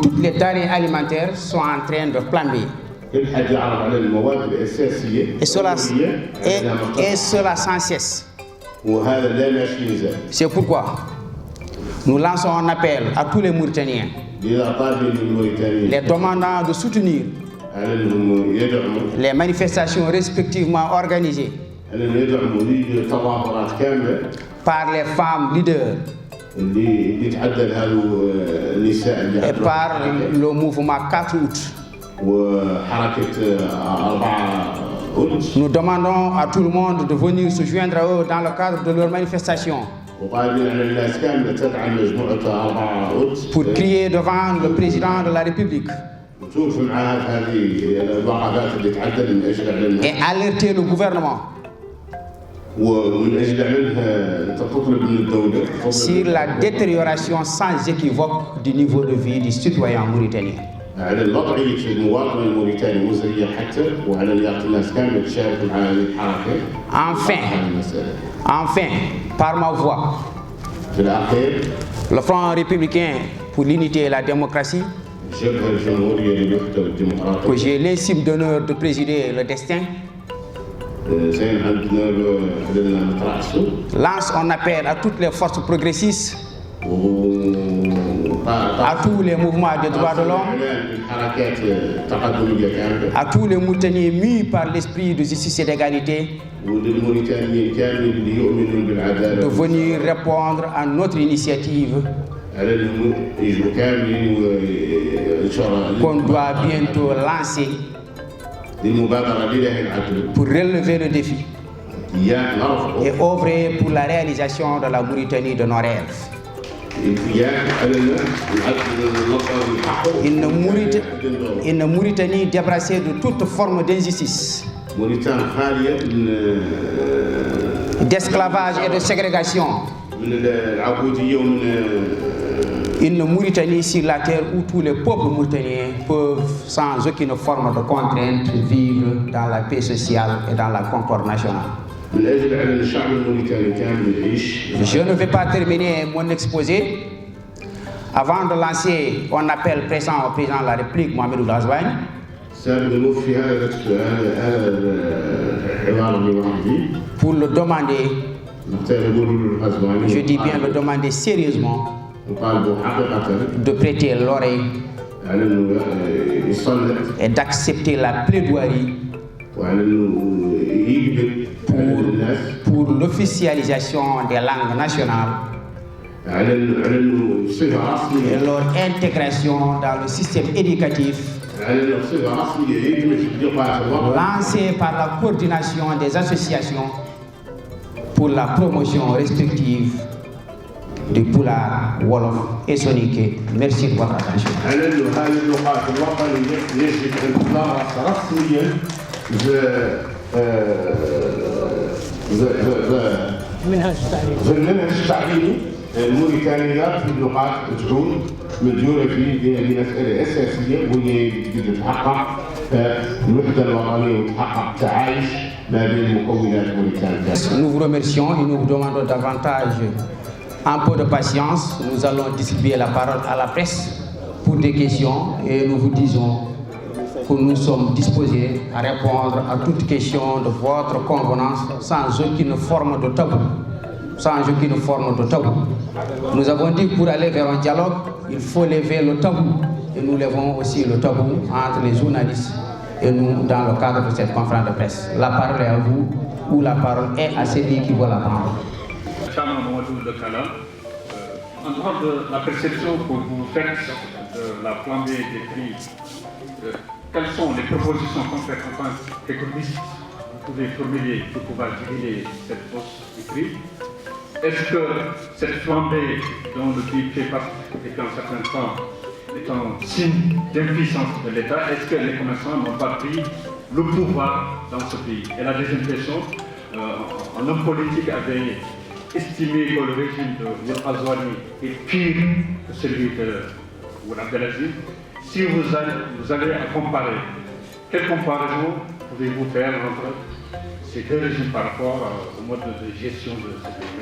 toutes les denrées alimentaires sont en train de flamber. Et cela sans cesse. C'est pourquoi nous lançons un appel à tous les Mauritaniens, les demandant de soutenir les manifestations respectivement organisées par les femmes leaders et par le mouvement 4 août. Nous demandons à tout le monde de venir se joindre à eux dans le cadre de leur manifestation pour crier devant le président de la République et alerter le gouvernement sur la détérioration sans équivoque du niveau de vie du citoyen mauritanien. Enfin, par ma voix, le Front républicain pour l'unité et la démocratie, que j'ai l'insigne d'honneur de présider le destin, lance un appel à toutes les forces progressistes, à tous les mouvements des droits de l'homme, à tous les Mauritaniens mus par l'esprit de justice et d'égalité, de venir répondre à notre initiative qu'on doit bientôt lancer pour relever le défi et œuvrer pour la réalisation de la Mauritanie de nos rêves. Une Mauritanie débarrassée de toute forme d'injustice, d'esclavage et de ségrégation. Une Mauritanie sur la terre où tous les peuples mauritaniens peuvent, sans aucune forme de contrainte, vivre dans la paix sociale et dans la concorde nationale. Je ne vais pas terminer mon exposé avant de lancer un appel pressant au président de la République, Mohamed Ould Ghazouani, pour le demander, je dis bien le demander sérieusement, de prêter l'oreille et d'accepter la plaidoirie pour l'officialisation des langues nationales et leur intégration dans le système éducatif lancé par la coordination des associations pour la promotion respective du Pulaar, Wolof et Soninké. Merci de votre attention. المنهج التعليمي الموريتانية في اللغات تعود مديونة فيه مسألة أساسية وهي تتحقق الوحدة الوطنية وتحقق التعايش ما بين المكونات الموريتانية. Nous vous remercions et nous vous demandons davantage un peu de patience. Nous allons distribuer la parole à la presse pour des questions et nous vous disons que nous sommes disposés à répondre à toute question de votre convenance sans aucune forme de tabou. Sans aucune forme de tabou. Nous avons dit que pour aller vers un dialogue, il faut lever le tabou. Et nous levons aussi le tabou entre les journalistes et nous dans le cadre de cette conférence de presse. La parole est à vous ou la parole est à celui qui veut la prendre. En dehors de la perception que vous faites de la flambée des prix, quelles sont les propositions concrètes en tant qu'économiste vous pouvez formuler pour pouvoir diminuer cette hausse du prix? Est-ce que cette flambée dont le pays fait partie depuis un certain temps est un signe d'impuissance de l'État? Est-ce que les commerçants n'ont pas pris le pouvoir dans ce pays? Et la deuxième question, un homme politique avait estimé que le régime de Mour Azouani est pire que celui de Mour Abdelaziz. Si vous allez à comparer, quelle comparaison pouvez-vous faire entre ces deux régimes par rapport au mode de gestion de ce pays?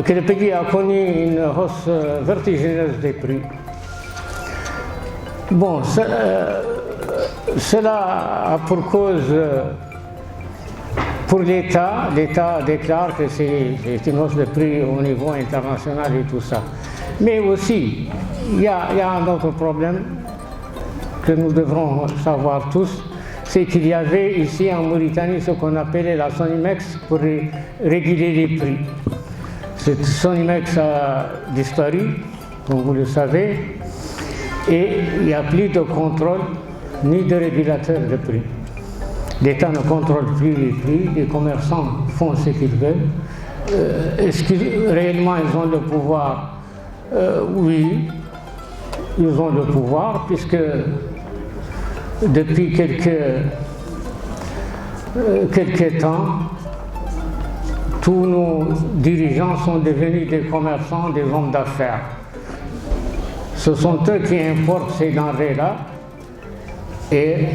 Que le pays a connu une hausse vertigineuse des prix. Bon, cela a pour cause, pour l'État, l'État déclare que c'est une hausse de prix au niveau international et tout ça. Mais aussi, il y a un autre problème que nous devrons savoir tous, c'est qu'il y avait ici en Mauritanie ce qu'on appelait la Sonimex pour réguler les prix. Cette Sonimex a disparu, comme vous le savez, et il n'y a plus de contrôle ni de régulateur de prix. L'État ne contrôle plus les prix, les commerçants font ce qu'ils veulent. Est-ce qu'ils réellement ils ont le pouvoir? Oui, ils ont le pouvoir, puisque depuis quelques temps, tous nos dirigeants sont devenus des commerçants, des hommes d'affaires. Ce sont eux qui importent ces denrées-là et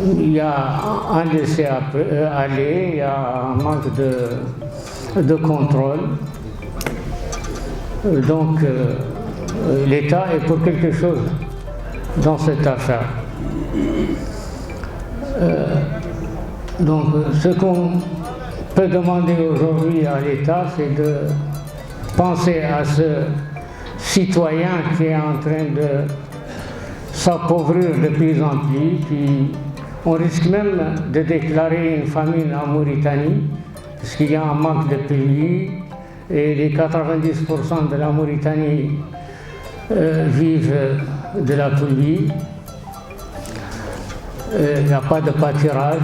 il y a un laisser-aller, il y a un manque de contrôle. Donc l'État est pour quelque chose dans cette affaire. Donc ce qu'on peut demander aujourd'hui à l'État, c'est de penser à ce citoyen qui est en train de s'appauvrir de plus en plus, puis on risque même de déclarer une famine en Mauritanie, parce qu'il y a un manque de pluie, et les 90% de la Mauritanie vivent de la pluie. Il n'y a pas de pâturage,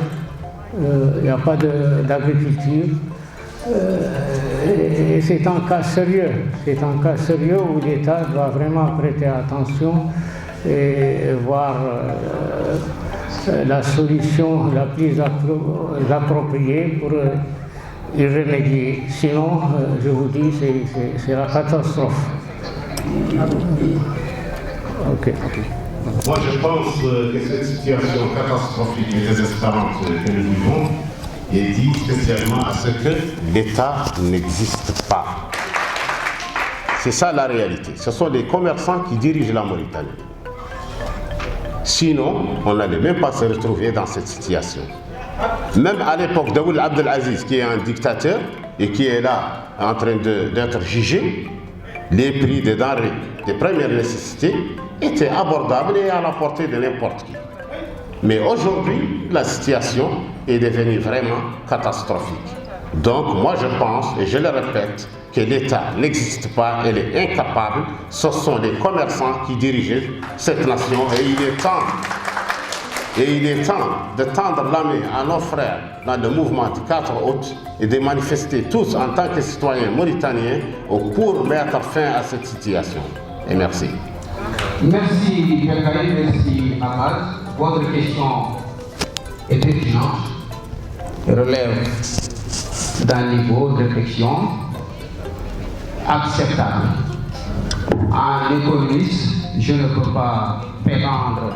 il n'y a pas d'agriculture. Et c'est un cas sérieux. C'est un cas sérieux où l'État doit vraiment prêter attention et voir la solution la plus appropriée pour y remédier. Sinon, je vous dis, c'est la catastrophe. Ok. Moi, je pense que cette situation catastrophique et désespérante que nous vivons est due spécialement à ce que l'État n'existe pas. C'est ça la réalité. Ce sont les commerçants qui dirigent la Mauritanie. Sinon, on n'allait même pas se retrouver dans cette situation. Même à l'époque de Mour Abdelaziz, qui est un dictateur et qui est là en train d'être jugé, les prix des denrées de première nécessité étaient abordables et à la portée de n'importe qui. Mais aujourd'hui, la situation est devenue vraiment catastrophique. Donc moi je pense, et je le répète, que l'État n'existe pas, elle est incapable. Ce sont des commerçants qui dirigent cette nation et il est temps de tendre la main à nos frères dans le mouvement du 4 août et de manifester tous en tant que citoyens mauritaniens pour mettre fin à cette situation. Et merci. Merci Bekari, merci Ahmad. Votre question est pertinente, relève d'un niveau de réflexion acceptable. En économiste, je ne peux pas prétendre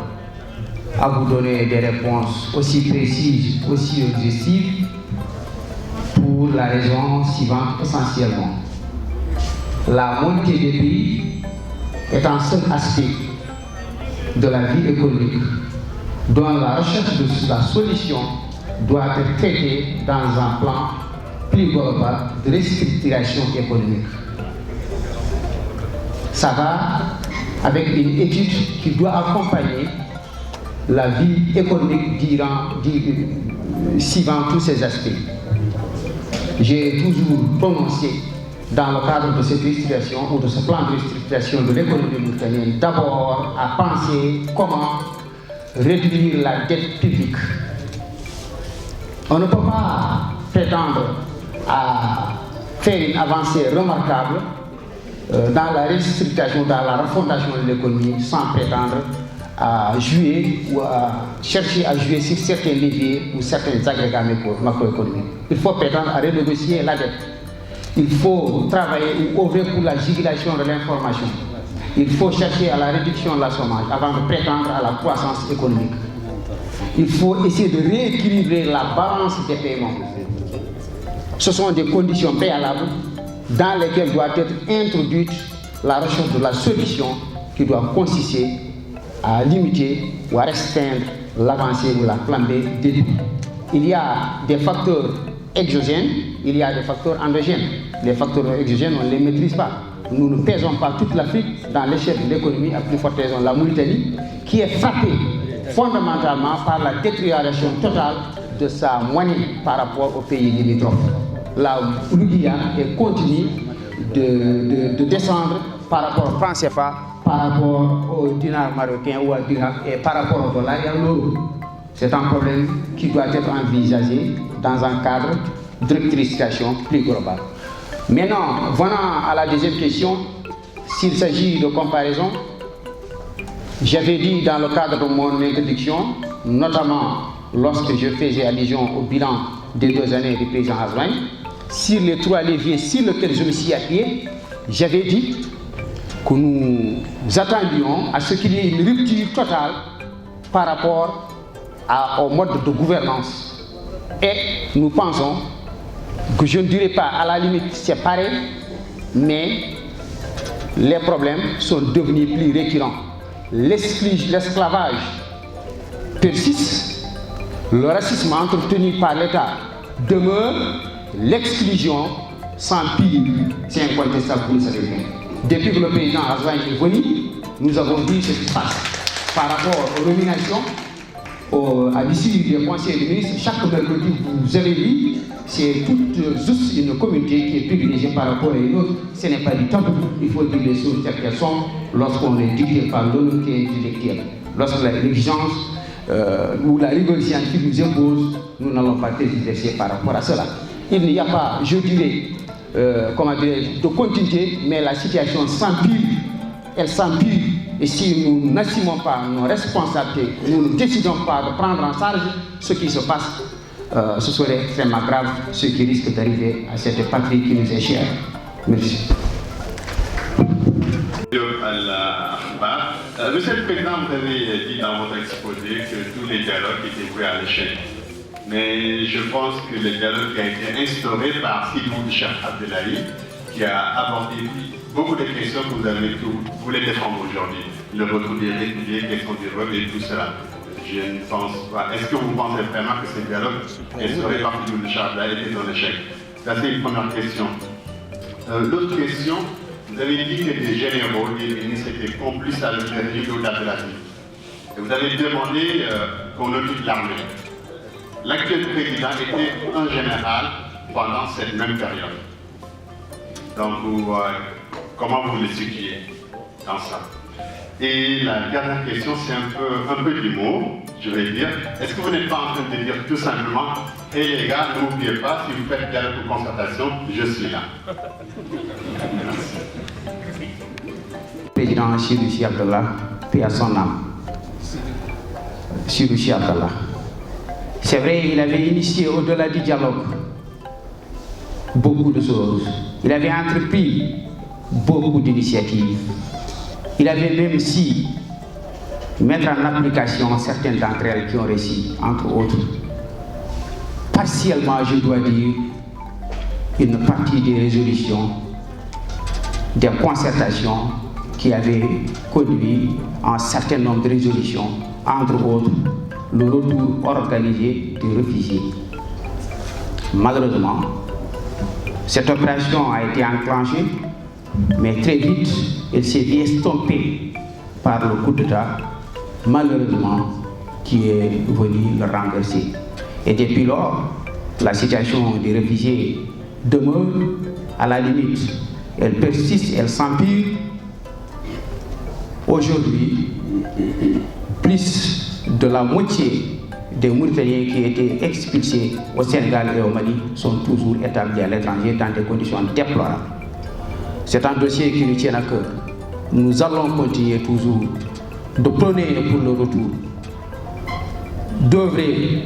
à vous donner des réponses aussi précises, aussi exhaustives, pour la raison suivante essentiellement. La montée des prix est un seul aspect de la vie économique dont la recherche de la solution doit être traitée dans un plan plus global de restructuration économique. Ça va avec une étude qui doit accompagner la vie économique suivant tous ces aspects. J'ai toujours prononcé dans le cadre de cette restructuration ou de ce plan de restructuration de l'économie mauritanienne, d'abord à penser comment réduire la dette publique. On ne peut pas prétendre à faire une avancée remarquable dans la restructuration, dans la refondation de l'économie sans prétendre à jouer ou à chercher à jouer sur certains leviers ou certains agrégats macroéconomiques. Il faut prétendre à renégocier la dette. Il faut travailler ou œuvrer pour la jugulation de l'information. Il faut chercher à la réduction de la chômage avant de prétendre à la croissance économique. Il faut essayer de rééquilibrer la balance des paiements. Ce sont des conditions préalables dans lesquelles doit être introduite la recherche de la solution qui doit consister à limiter ou à restreindre l'avancée ou la flambée des prix. Il y a des facteurs exogènes, il y a des facteurs endogènes. Les facteurs exogènes, on ne les maîtrise pas. Nous ne pèsons pas toute l'Afrique dans l'échelle de l'économie, à plus forte raison la Mauritanie, qui est frappée fondamentalement par la détérioration totale de sa monnaie par rapport aux pays limitrophes. Là où l'Ouguiya continue de descendre par rapport au franc CFA, par rapport au dinar marocain ou au dirham et par rapport au dollar et à l'euro. C'est un problème qui doit être envisagé dans un cadre de rectification plus global. Maintenant, venant à la deuxième question, s'il s'agit de comparaison, j'avais dit dans le cadre de mon introduction, notamment lorsque je faisais allusion au bilan des 2 années du président Azouane, sur les 3 leviers sur lesquels je me suis appuyé, j'avais dit que nous attendions à ce qu'il y ait une rupture totale par rapport au mode de gouvernance. Et nous pensons que je ne dirais pas à la limite c'est pareil, mais les problèmes sont devenus plus récurrents. L'esclavage persiste, le racisme entretenu par l'État demeure, l'exclusion s'empire, c'est incontestable, vous le savez bien. Depuis que le président Azouane est venu, nous avons vu ce qui se passe par rapport aux nominations, à l'issue des conseils des ministres. Chaque mercredi, vous avez vu, c'est toute juste une communauté qui est privilégiée par rapport à une autre. Ce n'est pas du tabou, il faut dire les choses telles qu'elles sont lorsqu'on est dicté par l'honnêteté intellectuelle. Lorsque l'exigence ou la rigueur scientifique nous impose, nous n'allons pas tergiverser par rapport à cela. Il n'y a pas, je dirais, de continuité, mais la situation s'empire, elle s'empire. Et si nous n'assumons pas nos responsabilités, nous ne décidons pas de prendre en charge ce qui se passe, ce serait extrêmement grave, ce qui risque d'arriver à cette patrie qui nous est chère. Merci. Monsieur le Président, vous avez dit dans votre exposé que tous les dialogues étaient voués à l'échec. Mais je pense que le dialogue qui a été instauré par Sidmoud Cheikh Abdellahi, qui a abordé beaucoup de questions que vous voulez défendre aujourd'hui. Le retour des réfugiés, question du vote et tout cela. Je ne pense pas. Est-ce que vous pensez vraiment que ce dialogue instauré par Sidmoud Cheikh Abdellahi était un échec? Ça, c'est une première question. L'autre question, vous avez dit que des généraux, des ministres étaient complices avec les régionaux d'Abdellahi. Et vous avez demandé qu'on occupe l'armée. L'actuel président était un général pendant cette même période. Donc, comment vous le situez dans ça? Et la dernière question, c'est un peu d'humour, je vais dire. Est-ce que vous n'êtes pas en train de dire tout simplement, hey les gars, n'oubliez pas, si vous faites dialogue ou concertation, je suis là. Président Chirouchi Abdallah, paix à son âme. Chirouchi Abdallah. C'est vrai, il avait initié au-delà du dialogue beaucoup de choses. Il avait entrepris beaucoup d'initiatives. Il avait même si mettre en application certaines d'entre elles qui ont réussi, entre autres. Partiellement, je dois dire, une partie des résolutions, des concertations qui avaient conduit à un certain nombre de résolutions, entre autres, le retour organisé des réfugiés. Malheureusement, cette opération a été enclenchée, mais très vite, elle s'est vue estompée par le coup d'État, malheureusement, qui est venu le renverser. Et depuis lors, la situation des réfugiés demeure à la limite. Elle persiste, elle s'empire. Aujourd'hui, plus de la moitié des Mauritaniens qui étaient expulsés au Sénégal et au Mali sont toujours établis à l'étranger dans des conditions déplorables. C'est un dossier qui nous tient à cœur. Nous allons continuer toujours de prôner pour le retour, d'œuvrer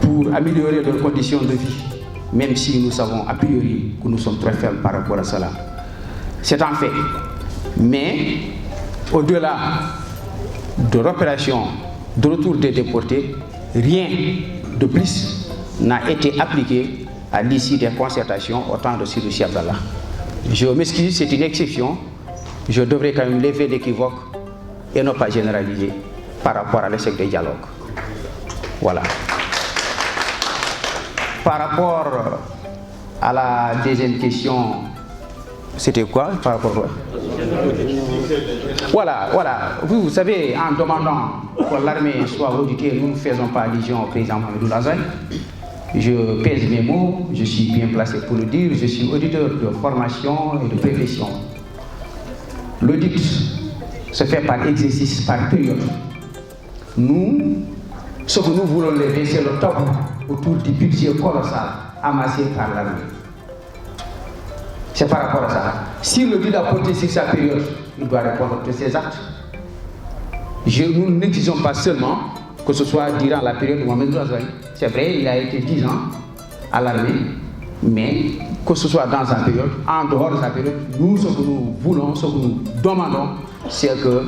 pour améliorer leurs conditions de vie, même si nous savons a priori que nous sommes très faibles par rapport à cela. C'est un fait. Mais au-delà de l'opération de retour des déportés, rien de plus n'a été appliqué à l'issue des concertations au temps de Chirouchi Abdallah. Je m'excuse, c'est une exception. Je devrais quand même lever l'équivoque et ne pas généraliser par rapport à l'échec des dialogues. Voilà. Par rapport à la deuxième question, c'était quoi par rapport à... Voilà. Vous savez, en demandant que l'armée soit auditée, nous ne faisons pas allusion au président Mohamedou Razali. Je pèse mes mots, je suis bien placé pour le dire, je suis auditeur de formation et de profession. L'audit se fait par exercice, par période. Nous, ce que nous voulons lever, c'est le top autour du budget colossal amassé par l'armée. C'est par rapport à ça. Si l'audit a porté sur sa période, il doit répondre de ses actes. Nous n'exigeons pas seulement que ce soit durant la période de Mohamedou Razali. C'est vrai, il a été 10 ans à l'armée, mais que ce soit dans sa période, en dehors de sa période, nous, ce que nous voulons, ce que nous demandons, c'est que,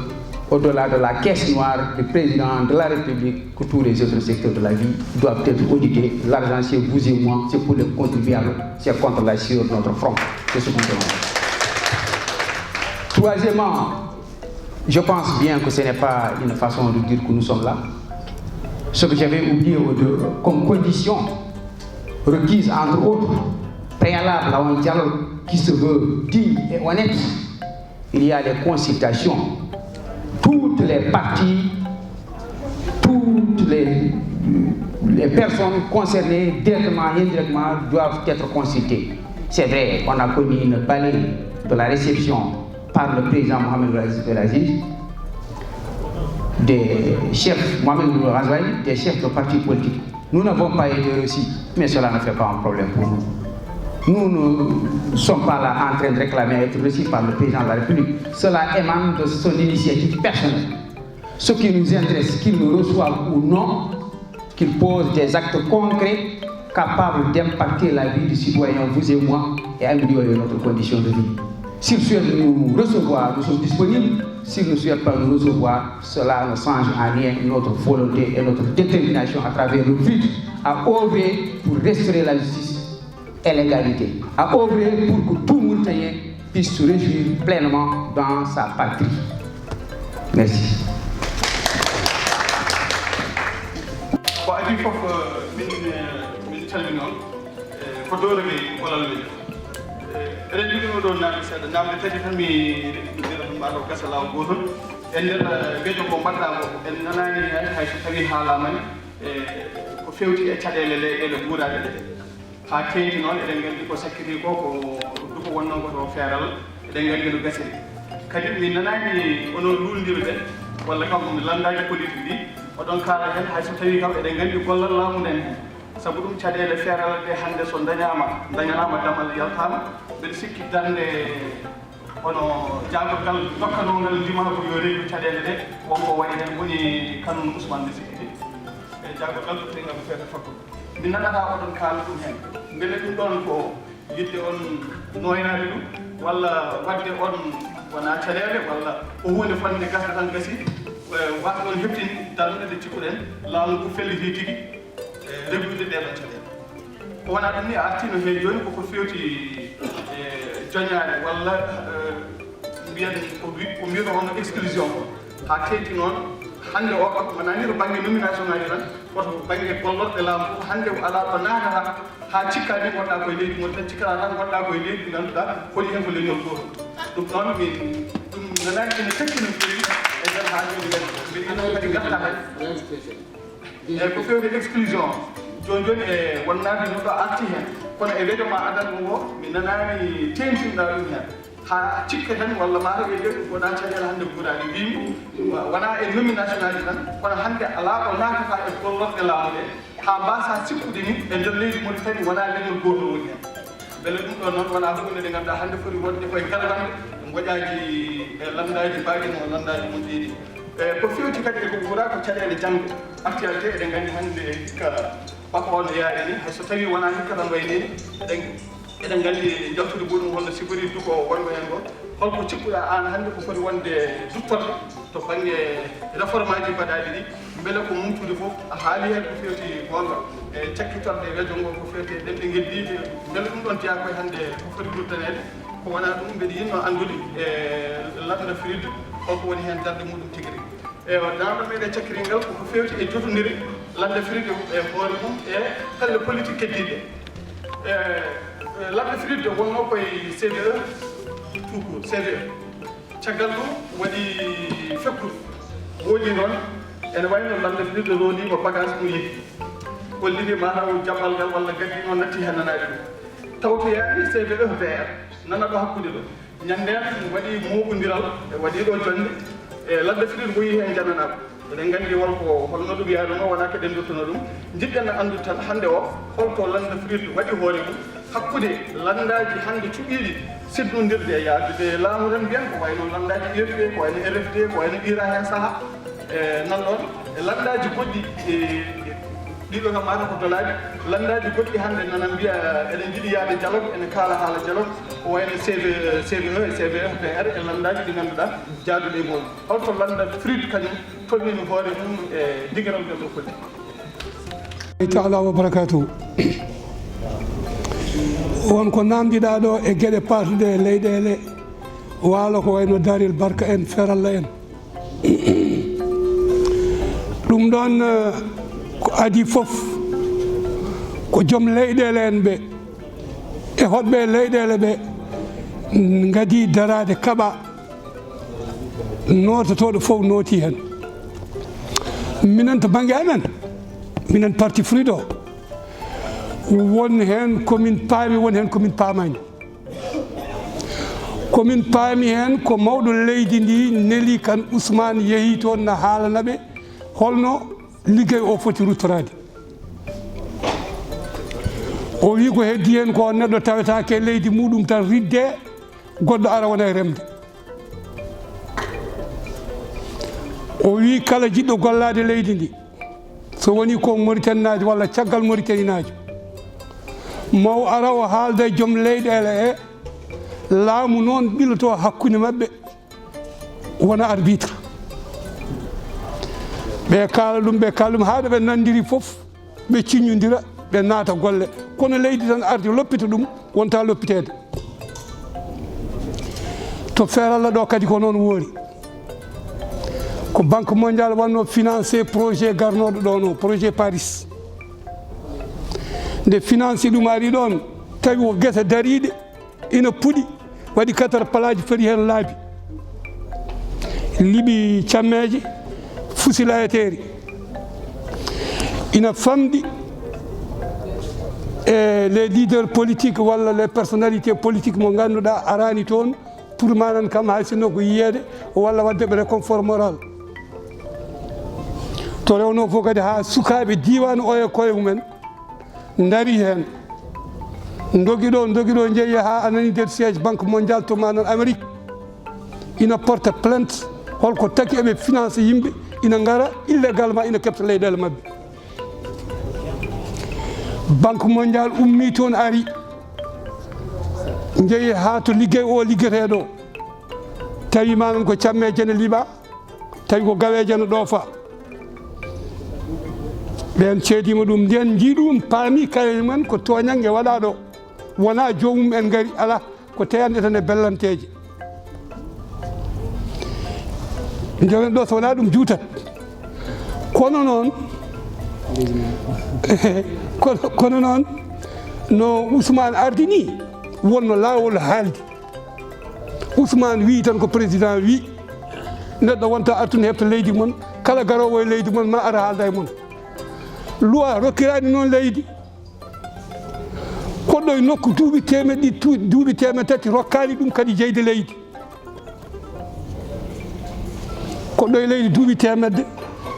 au-delà de la caisse noire du président de la République, que tous les autres secteurs de la vie doivent être audités. L'argent, c'est vous et moi, c'est pour les contribuables, c'est contre la sueur de notre front. C'est ce que nous demandons. Troisièmement, je pense bien que ce n'est pas une façon de dire que nous sommes là. Ce que j'avais oublié comme condition requise, entre autres, préalable à un dialogue qui se veut digne et honnête, il y a des consultations. Toutes les parties, toutes les personnes concernées, directement et indirectement, doivent être consultées. C'est vrai, on a connu une balai de la réception par le président Mohamedou Aziz, des chefs Mohamedou Razali, des chefs de partis politiques. Nous n'avons pas été reçus, mais cela ne fait pas un problème pour nous. Nous ne sommes pas là en train de réclamer être reçus par le président de la République. Cela émane de son initiative personnelle. Ce qui nous intéresse, qu'il nous reçoive ou non, qu'il pose des actes concrets capables d'impacter la vie du citoyen, vous et moi, et améliorer notre condition de vie. S'il souhaite nous recevoir, nous sommes disponibles. S'il ne souhaite pas nous recevoir, cela ne change en rien notre volonté et notre détermination à travers le but à œuvrer pour restaurer la justice et l'égalité, à œuvrer pour que tout Mauritanien puisse se réjouir pleinement dans sa patrie. Merci. eɗen jogino ɗo namde seeɗa namde tati tan mi ɗira ɗum mbaɗo gasa law gotol e nder weejo ko mbaɗɗa ko en nanani hay so tawi haalamani ko fewti e caɗele leyɗele guuraɗe ɗe ha teyti noon eɗen gandi ko sakkiti ko ko duko wonno ko feral eɗen gandi no gasiri kadi min nanani onon lulndirɓe walla kam landaji politique ɗi oɗon kaala hen hayso tawi kam eɗen gandi gollal laamu nden hen sabu ɗum caɗele feral ɗe hannde so dañanama damal yaltama mbeɗa sikki darde ono jagorgal dokkanongal ndima ko yo reedu caɗele ɗe wonko wayi hen woni kanun Ousmane nde sikki e jagorgal dokkatengal ko feere fakko mi nanata oɗon kaala ɗum hen beele ɗum ɗon ko yidde on noynade ɗum walla wadde on wona caɗele walla ko hunde fande gasda tan gasi wata ɗon heɓtini darde ɗe cikkuɗen laamu ngu felliti tigui reglude ɗeɗon caɗele ko wona ɗum ni a artino hen joni koko fewti joñade walla mbiyen ko mbiyeɗo hono exclusion ko ha teyti noon hande o kam wonani to banggue nomination ngaji tan woto banggue gollorɗe laamu fof hande ala ɗo natata ha cikkani gonɗa koye leydi mon tan cikkata tan gonɗa koye leydi ɗi ganduɗa holi hen ko leñol goto ɗum noon min ɗum nanani ene tekki no fewi e nder ha joni ɓe kadi garta hen eyyi ko fewde exclusion joni joni e wonnade no ɗo arti hen kono e weejo ma adan ɗum o mi nanani tentinɗa ɗum hen ha cikke tan walla mataw e ɗum wona caɗele hande guurani mbimi wona e nomination ngaji tan kono hande ala ko natata e gollorɗe laamu ɗe ha mbasa sikkude ni e nder leydi Mauritanie wona leñol gotol woni hen beele ɗum ɗo noon wona hunde nde ganduɗa hande foti wonde koye galgande goƴaji e landaji mbaɗi no landaji mon ɗiɗi ko fewti kadi eko guura ko caɗele jangde actualité eɗen gandi hande hikka bako ono yaari ni hayso tawi wona hikka tan way ni eɗen gandi jaltude muɗum holno sifori du ko wongo hen go holko cikkuɗa an hande ko foti wonde duttorde to banggue réforme aji mbaɗaɗi ɗi beele ko mumtude foof a haali hen ko fewti gonga e cakkitorde weejo ngo ko fewti ɗemɗe gueddide beele ɗum ɗon jeeya koye hande ko foti duttanede ko wona ɗum mbeɗa yinno andude e lamɗo firide holko woni hen darde muɗum tigui rigui e dawɗo meɗe cakkiringal koko fewti e jotodiri lande firide e hoore mum e kalle politique keddiɗe lande firide wonno koye CVE tout court CVE caggal ɗum waɗi fekkude woodi noon ene wayno lande firide ronima bagage mum yeehi holliri mataw jaɓɓal ngal walla gaddi noon natti hen nanade ɗum tawtoyani CVE VR nana ɗo hakkude ɗo ñanden waɗi moɓodiral e waɗi ɗo jonde e ladde firide woyi hen jannanaɓe eɗen gandi wonko holno ɗum yaaruno wona ko ɗen duttuno ɗum jiɗɗen andude tan hande o holto lande firide waɗi hoore mum hakkude landaji hande cuɓiɗi sidnodirde e yaadude laamu tan mbiyen ko wayno landaji UFD ko wayno RFD ko wayno IRA hen saaha e nan ɗon e landaji goɗɗi ɗiɗo kam mata ko dolaji landaji goɗɗi hande nana mbiya eɗen jiiɗi yaade dialogue ene kaala haala dialogue ko wayno CVE e CVFPR e landaji ɗi ganduɗa jaaduɗe e muɗum holto landa firide kañum tolnini hoore mum e digiral ngal ɗo kolli taala wa barakatuhu wonko namdiɗa ɗo e gueɗe patuɗe e leyɗele waalo ko wayno Daril Barka en Feralla en ɗum ɗon ko adi foof ko joom leyɗele en ɓe e hoɗɓe leyɗele ɓe gadi darade kaɓa nototoɗo foof nooti hen minen to banggue amen minen parti Fride o won hen komin paami won hen komin paamani komin paami hen ko mawɗo leydi ndi Nelly Kane Ousmane yeehi toon no haalanaɓe holno liggey o foti ruttorade o wi ko heddi hen ko neɗɗo tawetake leydi muɗum tan ridde goɗɗo ara wona e remde o wi kala jiɗɗo gollade leydi ndi so woni ko Mauritanie najo walla caggal Mauritanie najo maw ara o haalda joom leyɗele e laamu noon ɓiloto hakkude mabɓe wona arbitre ɓe kaala ɗum haɗa ɓe nandiri foof ɓe ciññodira ɓe naata golle kono leydi tan ardi loppita ɗum wonta loppitede to Feralla ɗo kadi ko noon woori ko banque mondial wanno financé projet garnoɗo ɗo no projet Paris nde financé ɗum ari ɗon tawi ko guese dariɗe ina puɗi waɗi 4 plaji fari hen laabi liɓi cammeje fusilayeteri ina famɗi et les leaders politiques walla les personnalités politiques mo ganduɗa arani toon pour manan kam hay sinno ko yiyede walla wadde ɓe réconfort moral to rewno fof kadi ha sukaɓe diwan o e koye mumen daari hen dogiɗo jeeyi ha anani nder siège banque mondial to manan Amérique ina porte plainte holko taki eɓe finance yimɓe ina gara illégalement ina kebta leyɗele mabɓe banque mondial ummi toon ari jeeyi ha to liggey o liggeteɗo tawi manan ko cammeje ne liiɓa tawi ko gaweje ne ɗoofa ɓen ceedima ɗum nden jiiɗum paami kaye men ko toñange waɗa ɗo wona jomum en gari ala ko teyanɗe tan e bellanteje jowen ɗo so wona ɗum juutat kono noon kono noon no Ousmane ardi ni wonno laawol haaldi Ousmane wi tan ko président wi neɗɗo wonta artude heɓta leydi mon kala garowo e leydi mon ma ara haalda e mon loi rokkirani noon leydi koɗɗo e nokku duuɓi temed tati rokkani ɗum kadi jeyde leydi koɗɗo e leydi duuɓi temedde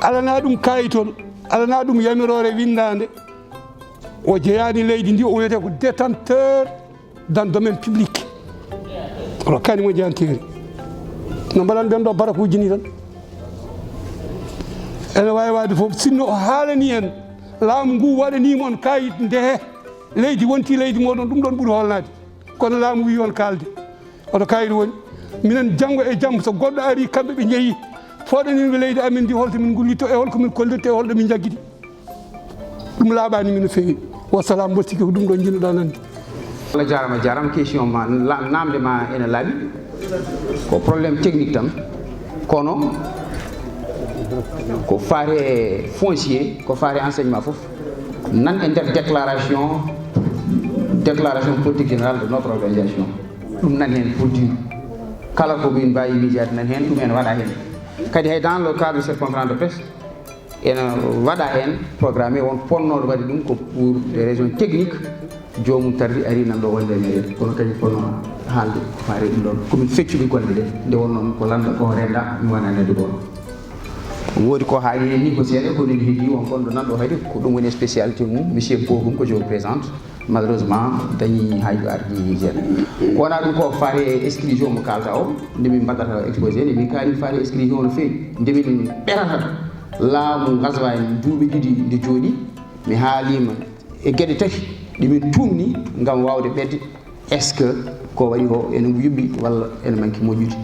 alana ɗum kayitol alana ɗum yamirore windande o jeeyani leydi ndi o wiyete ko détenteur dans domaine public rokkani mo jeyantiri no mbaɗan ɓen ɗo barakuji ni tan ene wawi wade foof sinno o haalani en laamu ngu waɗanimon kayit ndehe leydi wonti leydi moɗon ɗum ɗon ɓuuri holnade kono laamu wi on kalde oto kayit woni minen janggo e jaam so goɗɗo ari kamɓe ɓe jeeyi foɗanimɓe leydi amin ndi holto min gullitto e holko min kollirte e holɗo min jagguiɗi ɗum laaɓani min no fewi wassalam mboɗo sikki ko ɗum ɗo jinnoɗa nande Allah jarama question ma namde ma ene laaɓi ko probléme technique tan kono ko faare foncier ko faare enseignement fof nan e nder déclaration politique générale de notre organisation ɗum nan hen pour dire kala ko min mbawi miijade nan hen ɗum ene waɗa hen kadi hay dans le cadre de cette conférence de presse ene waɗa hen programmé won ponnoɗo waɗi ɗum ko pour des raisons techniques jomum tardi ari nan ɗo wonde meɗen kono kadi kono haalde faare ɗum ɗon komin feccuɗi golle ɗe nde won noon ko landa ko renda mi wona nedde ɗon woodi ko haali hen ni ko seeɗa kono heddi won gonɗo nanɗo kadi ko ɗum woni spécialité mum monsieur Bokum que je vous présente malheureusement dañi hay ardi jeeɗa ko wona ɗum ko faare exclusion mo kalta o nde min mbaɗata exposé nde min kaali faare exclusion no feewi nde min ɓerata laamu gaswa en duuɓi ɗiɗi nde jooɗi mi haalima e gueɗe tati ɗimin tumni gam wawde ɓedde est ce que ko waɗi ko ene yuɓɓi walla ene manque moƴƴude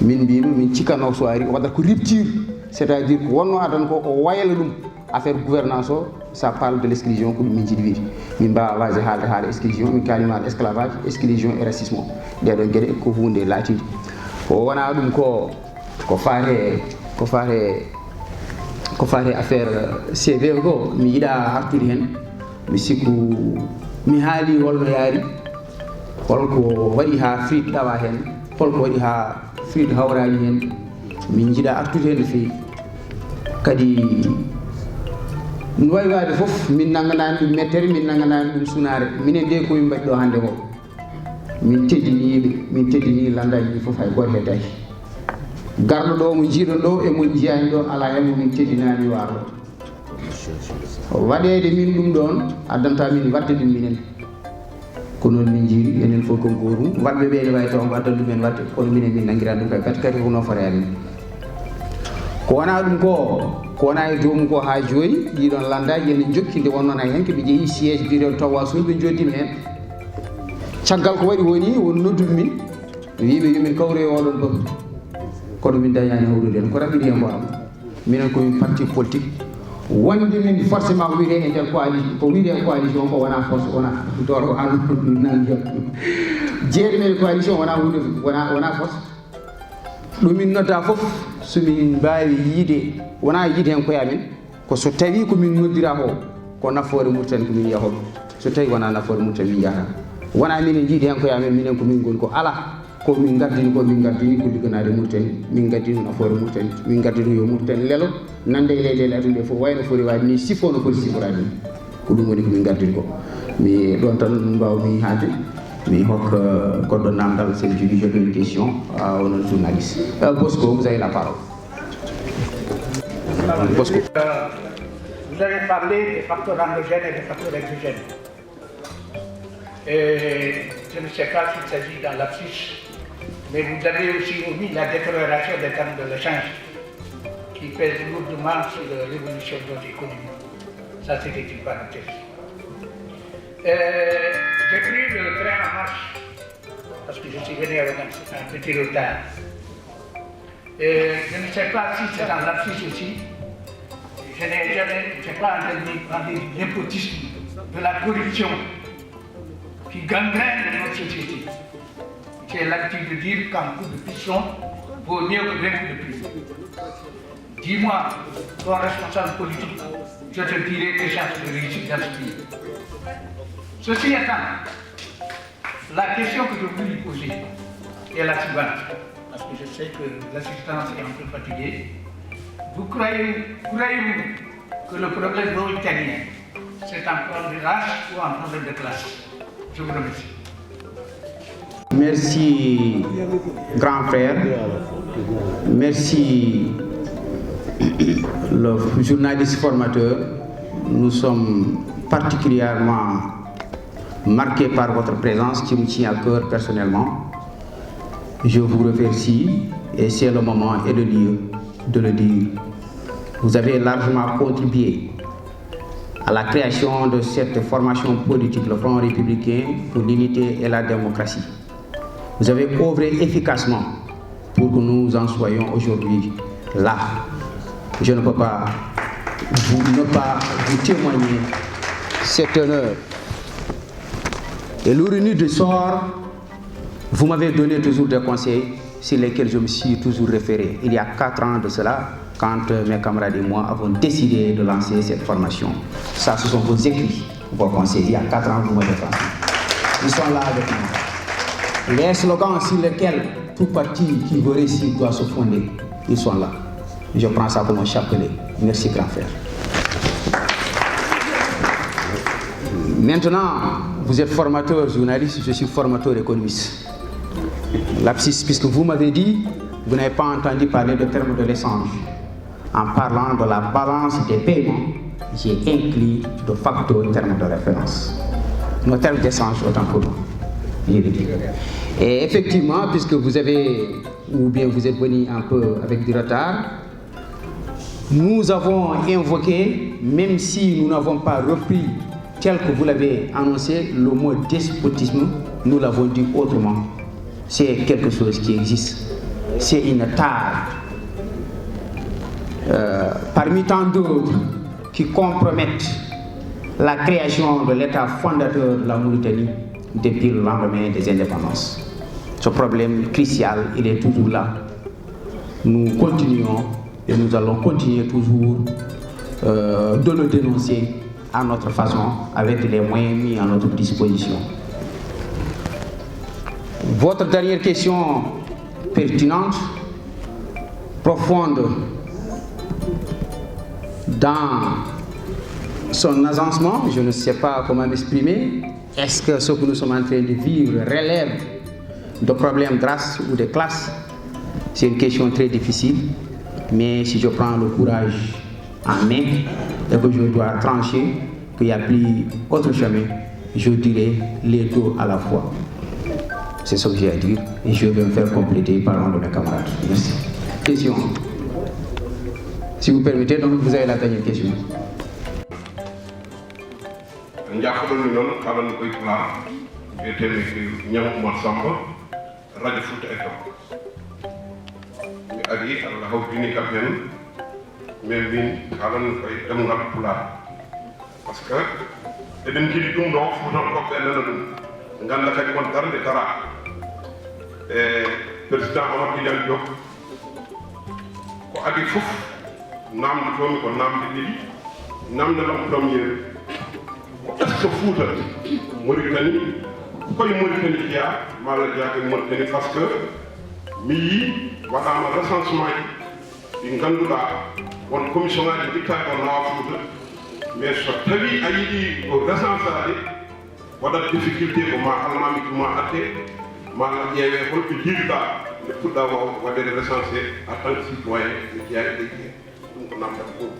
min mbimi min cikkanno so ari o waɗata ko rupture c'est à dire ko wonno adana ko o wayla ɗum affaire gouvernance o ça parle de l' exclusion ko ɗum min jiiɗi wiide min mbawa wasde haalde haala exclusion min kalima esclavage exclusion et racisme o ɗeɗon gueɗe ko hunde laatide ko wona ɗum ko faare affaire CV ko mi yiiɗa hartude hen mi sikku mi haali holno yaari holko waɗi ha friide ɗawa hen holko waɗi ha friide hawrani hen min jiiɗa artude hen no fewi kadi no wawi wade foof min nagganani ɗum mettere min nagganani ɗum sunare minen de komin mbaɗi ɗo hande ko min teddini landaji ɗi foof hay goto heddaki garɗo ɗo mo jiiɗon ɗo e mo jiyani ɗo ala hen mo min teddinani waro waɗede min ɗum ɗon addanta min wadde ɗum minen ko noon min jiiri enen fof ko gotum wadɓe ɓe ne wawi taw ko addan ɗumen wadde kono minen min nanguiran ɗum kay gati kadi ko nofore amen ko wona ɗum ko wona e jomum ko ha joni ɗiɗon landaji ene jokki nde wonnoon hay hen koɓe jeeyi siége biɗon tawa sul ɓe joddima hen caggal ko waɗi woni won nodduɓe min wiɓe yomin kawre e oɗon bam kono min dañani hawrude hen ko raɓɓiɗi hen mboɗam minen komin parti politique wonde min forcément ko wiyete e nder coalition ko wiyete coalition ko wona force wona dor ko an nan jom jeeɗe men coalition wona hunde wona force ɗum min nodda foof somin mbawi yiide wona yiide hen koye amen ko so tawi komin noddira ko nafoore Mauritanie komin yahoɓe so tawi wona nafoore Mauritanie min jahata wona minen jiiɗi hen koye amen minen komin goni ko ala ko min gardini ko ligganade Mauritanie min gardini nafoore Mauritanie min gardini yo Mauritanie lelo nande e leyɗele adude fof wayno foti wade ni sifo no foti siforade ni ko ɗum woni ko min gardini ko mi ɗon tan mbawmi haalde mi hokka goɗɗo namdal sen jogui une question à hono journaliste Bosco, vous avez la parole. Bosco. Vous avez parlé des facteurs endogènes et des facteurs exogènes. Je ne sais pas s'il s'agit d'un lapsus, mais vous avez aussi omis la détérioration des termes de l'échange qui pèse lourdement sur l'évolution de notre économie. Ça, c'était une parenthèse. J'ai pris le train en marche parce que je suis venu avec un petit retard. Je ne sais pas si c'est un lapsus aussi. Je n'ai pas entendu parler de népotisme, de la corruption qui gangrène notre société. J'ai l'habitude de dire qu'un coup de piston vaut mieux que 20 coups de pluie. Dis-moi, toi responsable politique, je te dirai tes chances de réussir dans ce pays. Ceci étant, la question que je voulais lui poser est la suivante, parce que je sais que l'assistance est un peu fatiguée. Vous croyez-vous que le problème mauritanien, c'est un problème de race ou un problème de classe? Je vous remercie. Merci, grand frère. Merci, le journaliste formateur. Nous sommes particulièrement marqués par votre présence qui me tient à cœur personnellement. Je vous remercie et c'est le moment et le lieu de le dire. Vous avez largement contribué à la création de cette formation politique, le Front républicain pour l'unité et la démocratie. Vous avez œuvré efficacement pour que nous en soyons aujourd'hui là. Je ne peux pas vous témoigner cet honneur. Et l'ironie du sort, vous m'avez donné toujours des conseils sur lesquels je me suis toujours référé. Il y a 4 ans de cela, quand mes camarades et moi avons décidé de lancer cette formation. Ça, ce sont vos écrits, vos conseils. Il y a 4 ans, vous m'avez transmis. Ils sont là avec nous. Les slogans sur lesquels tout parti qui veut réussir doit se fonder, ils sont là. Je prends ça comme un chapelet. Merci, grand frère. Maintenant, vous êtes formateur journaliste, je suis formateur économiste. Lapsus, puisque vous m'avez dit, vous n'avez pas entendu parler de termes de l'échange. En parlant de la balance des paiements, j'ai inclus de facto termes de référence. Nos termes d'échange autant pour moi. Et effectivement, puisque vous avez, ou bien vous êtes venu un peu avec du retard, nous avons invoqué, même si nous n'avons pas repris tel que vous l'avez annoncé, le mot despotisme, nous l'avons dit autrement. C'est quelque chose qui existe. C'est une tare. Parmi tant d'autres qui compromettent la création de l'État fondateur de la Mauritanie depuis le lendemain des indépendances. Ce problème crucial, il est toujours là. Nous continuons et nous allons continuer toujours de le dénoncer à notre façon, avec les moyens mis à notre disposition. Votre dernière question pertinente, profonde dans son agencement, je ne sais pas comment m'exprimer. Est-ce que ce que nous sommes en train de vivre relève de problèmes de race ou de classe? C'est une question très difficile, mais si je prends le courage en main et que je dois trancher, qu'il n'y a plus autre chemin, je dirais les deux à la fois. C'est ce que j'ai à dire et je vais me faire compléter par un de mes camarades. Merci. Question. Si vous permettez, donc vous avez la dernière question. parce que eɗen jiiɗi ɗum ɗo fuutankoɓe nana ɗum ganda kadi won darde tara e président Amadou Tidiane Diop ko adi fof namdotomi ko namde ɗiɗi namdalam premiére ko est ce que Fouta Mauritanie koye Mauritanie jeeya malla jeeya koye Mauritanie par ce que mi yii waɗama recensement ji ɗi ganduɗa won commission ngaji jittaɗi on nawa Fouta mais so tawi a yiɗi ko recensade waɗat difficulté ko ma almami tuma atte mala ƴeewe holko jiiɗuɗa nde puɗɗa waɗede recensé en tant que citoyen ne jeeya e leydi he ɗum ko namdal fof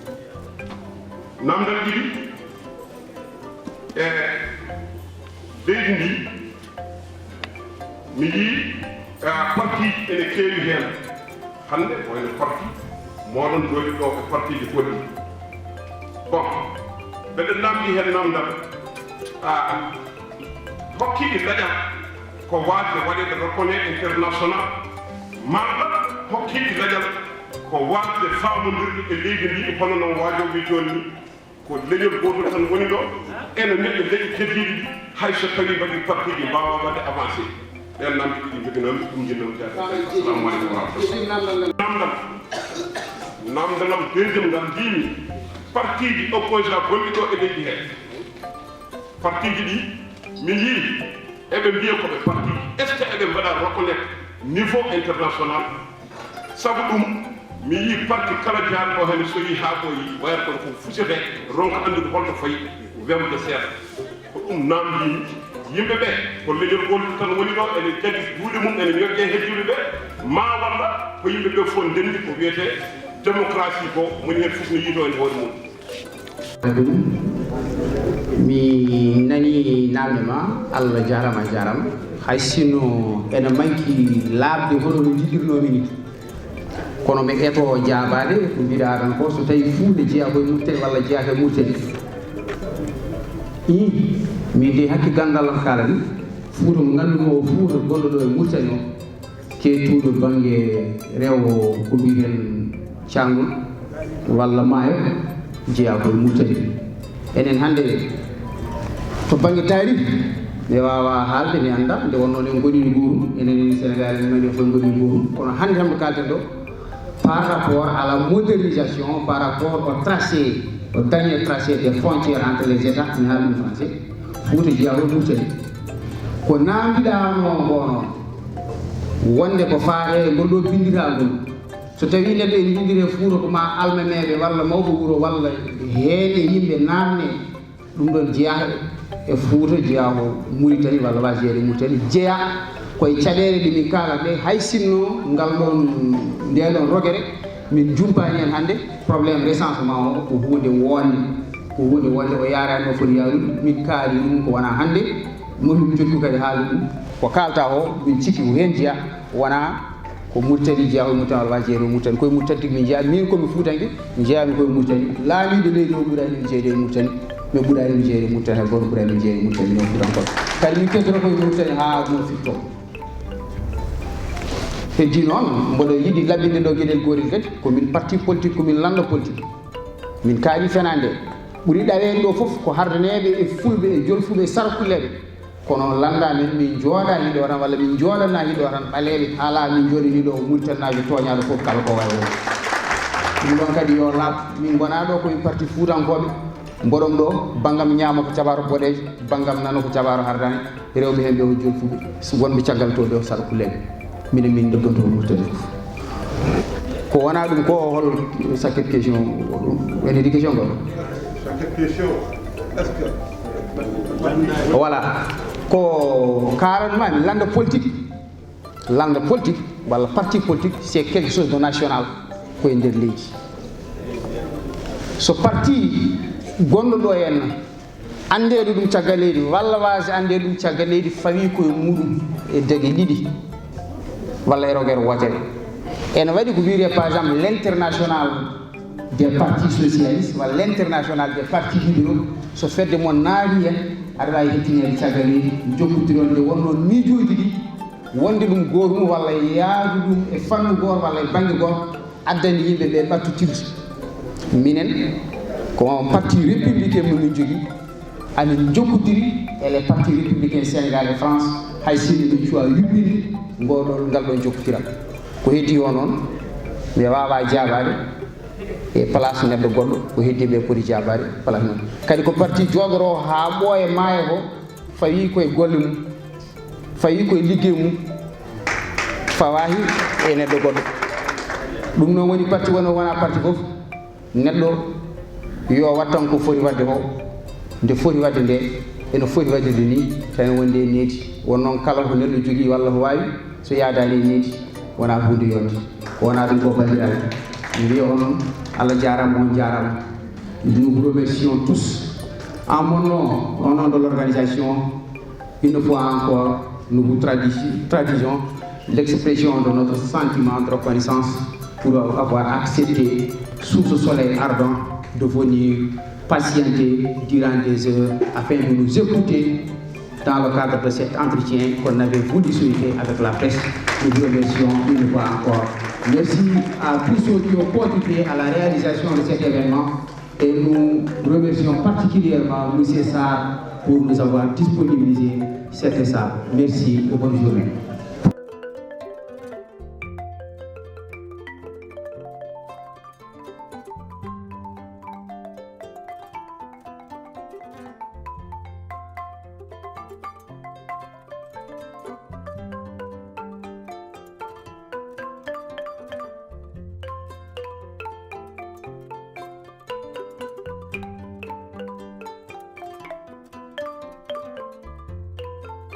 namdal ɗiɗi e leydi ndi mi yii parti ene keewi heen hannde wayno parti moɗon jooɗi ɗo e parti ji goɗɗi bon mbeɗen namdi heen namdal hokkiɗi daƴal ko waasde waɗede reconnaître international maɗa hokkiɗi daƴal ko waasde faamodirde e leydi ndi hono noon waajoɓe jooni ni ko leñol gotol tan woni ɗo ene neɗɗo leƴi keddiɗi ɗi hay so tawi mbaɗi parti ji mbawa wadde avancé ɗen namdi ɗiɗi joginami ɗum jinnomi jaade assalamu aleykum warahmatullah namdalam deuxiéme ngal mbimi parti ji opposant gonɗi ɗo e leydi he parti ji ɗi min yii eɓe mbiya koɓe parti est ce que eɓe mbaɗa reconnaître niveau international sabu ɗum mi yii parti kala jaaɗo o hene so yii haa ko yi wayata kon ko fusete ronka anndude holto fayi wemde seeɗa ko ɗum namdimi yimɓe ɓe ko leñol golɗum tan woni ɗo ene jaggi juuɗe mum ene ñoƴƴe heddiɓe ɓe ma walla ko yimɓe ɓe fof ndenndi ko wiyete démocratie ko moni hen fof no yiito e hoore mum mi nani namde ma Allah jarama jarama hay sino ene manki labde hono no jiɗirnomi ni kono mi eto jaabade ko mbiɗa tan ko so tawi fuude jeeya koye murtani walla jeeya koye murtani min de hakki gandal kala ni fuuta mo nganndumo o fuuta gonɗo ɗo e murtani o kettuɗo banggue rewo ko mbiten cangol walla maayo jeeya koye murtani enen hannde to banggue taarih ɓe wawa haalde mi annda nde wonno en gonini goorum enen Sénégal en mani fof gonini goorum kono hannde tan mo kalten ɗo par rapport à la modernisation par rapport au tracé au dernier tracé des frontières entre les États mi haali ɗum français Fouta jeeya koye murtani ko namdiɗano ngono wonde ko faare gonɗo bindiragol so tawi neɗɗo en jindiri Fouta ko ma almameɓe walla mawɓe wuuro walla heene yimɓe namne ɗum ɗon jeeya e Fouta jeeya ko Mauritanie walla wawi jeeyede Mauritanie jeeya koye caɗele ɗe min kaala ɗe hay sinno ngal ɗon ndeɗon rogere min jumpani hen hannde probléme recensement o ko hunde wonde o yarani o foti yarude min kaali ɗum ko wona hannde momin jokku kadi haali ɗum ko kalta o min cikki ko hen jeeya wona ko Mauritanie jeeya koye Mauritanie walla wawi jeeyede Mauritanie koye Mauritanie tigi min jeeya min komi Foutanke jeeyami koye Mauritanie laamiɗo leydi o ɓurani min jeeyde e Mauritanie mi ɓurani min jeeyde Mauritanie hay goto ɓurani min jeeyde Mauritanie no Foutankoɓe kadi min kettoro koye Mauritanie ha ɗum fitto heddi noon mboɗo yiɗi laɓɓinde ɗo gueɗel gorel kadi komin parti politique komin landa politique min kaali fenande ɓuuri ɗawen ɗo foof ko hardaneɓe e fulɓe e jolfuɓe e sarkulleɓe kono landa men min jooɗani ɗo tan walla min jooɗanani ɗo tan ɓaleɓe haala min jooɗini ɗo Mauritanajo toñaɗo foof kala ko way o ɗum ɗon kadi yo laaɓ min gona ɗo koye parti Foutankoɓe mboɗon ɗo banggam ñaama ko cabaro boɗejo banggam nano ko cabaro hardani rewɓe hen ɓe ko jolfuɓe wonɓe caggal to ɓe o sarkulleɓe minen min doggonto Mauritanie ko wona ɗum ko hol sacquet question en heedi question goɗo sacquet question est ce que voilà ko karanmami lande politique walla parti politique c'est quelque chose de national koye nder leydi so parti gonɗo ɗo henna andeɗo ɗum caggal leydi walla wasi ande ɗum caggal leydi fawi koye muɗum e dague ɗiɗi walla e rogere wotere ene waɗi ko wiyete par exemple l'international des partis socialistes walla l'international des partis libéraux so fedde mon naari hen aɗa wawi hettinede caggal leydi jokkotironde wonno miijoji ɗi wonde ɗum goto mum walla yaadu ɗum e fannu goto walla e banggue goto addani yimɓe ɓe ɓattotirde minen ko parti républicain momin jogui amin jokkodiri e les partis républicains Sénégal et France hay sinno min cuwa yuɓɓinde ngoɗon ngal ɗon jokkotiral ko heddi o noon mi wawa jabade e place neɗɗo goɗɗo ko heddiɓe poti jabade place noon kadi ko parti jogoro ha ɓooya maayo ko fawi koye golle mum fawi koye liggey mum fawahi e neɗɗo goɗɗo ɗum noon woni parti wona parti foof neɗɗo yo wat tan ko foti wadde ko nde foti wadde nde ene foti waɗirde ni tan wonde needi won noon kala ko neɗɗo jogii walla ko waawi so yaadani e needi wona hunde yonde ko wona ɗum ko bandiraɓe mi wiya onon Allah jarama on jarama. Nous vous remercions tous en mon nom, au nom de l'organisation. Une fois encore, nous vous traduisons l'expression de notre sentiment de reconnaissance pour avoir accepté sous ce soleil ardent de venir patienter durant des heures afin de nous écouter dans le cadre de cet entretien qu'on avait voulu souhaiter avec la presse. Nous vous remercions une fois encore. Merci à tous ceux qui ont contribué à la réalisation de cet événement et nous remercions particulièrement M. Sarr pour nous avoir disponibilisé cette salle. Merci et bonne journée.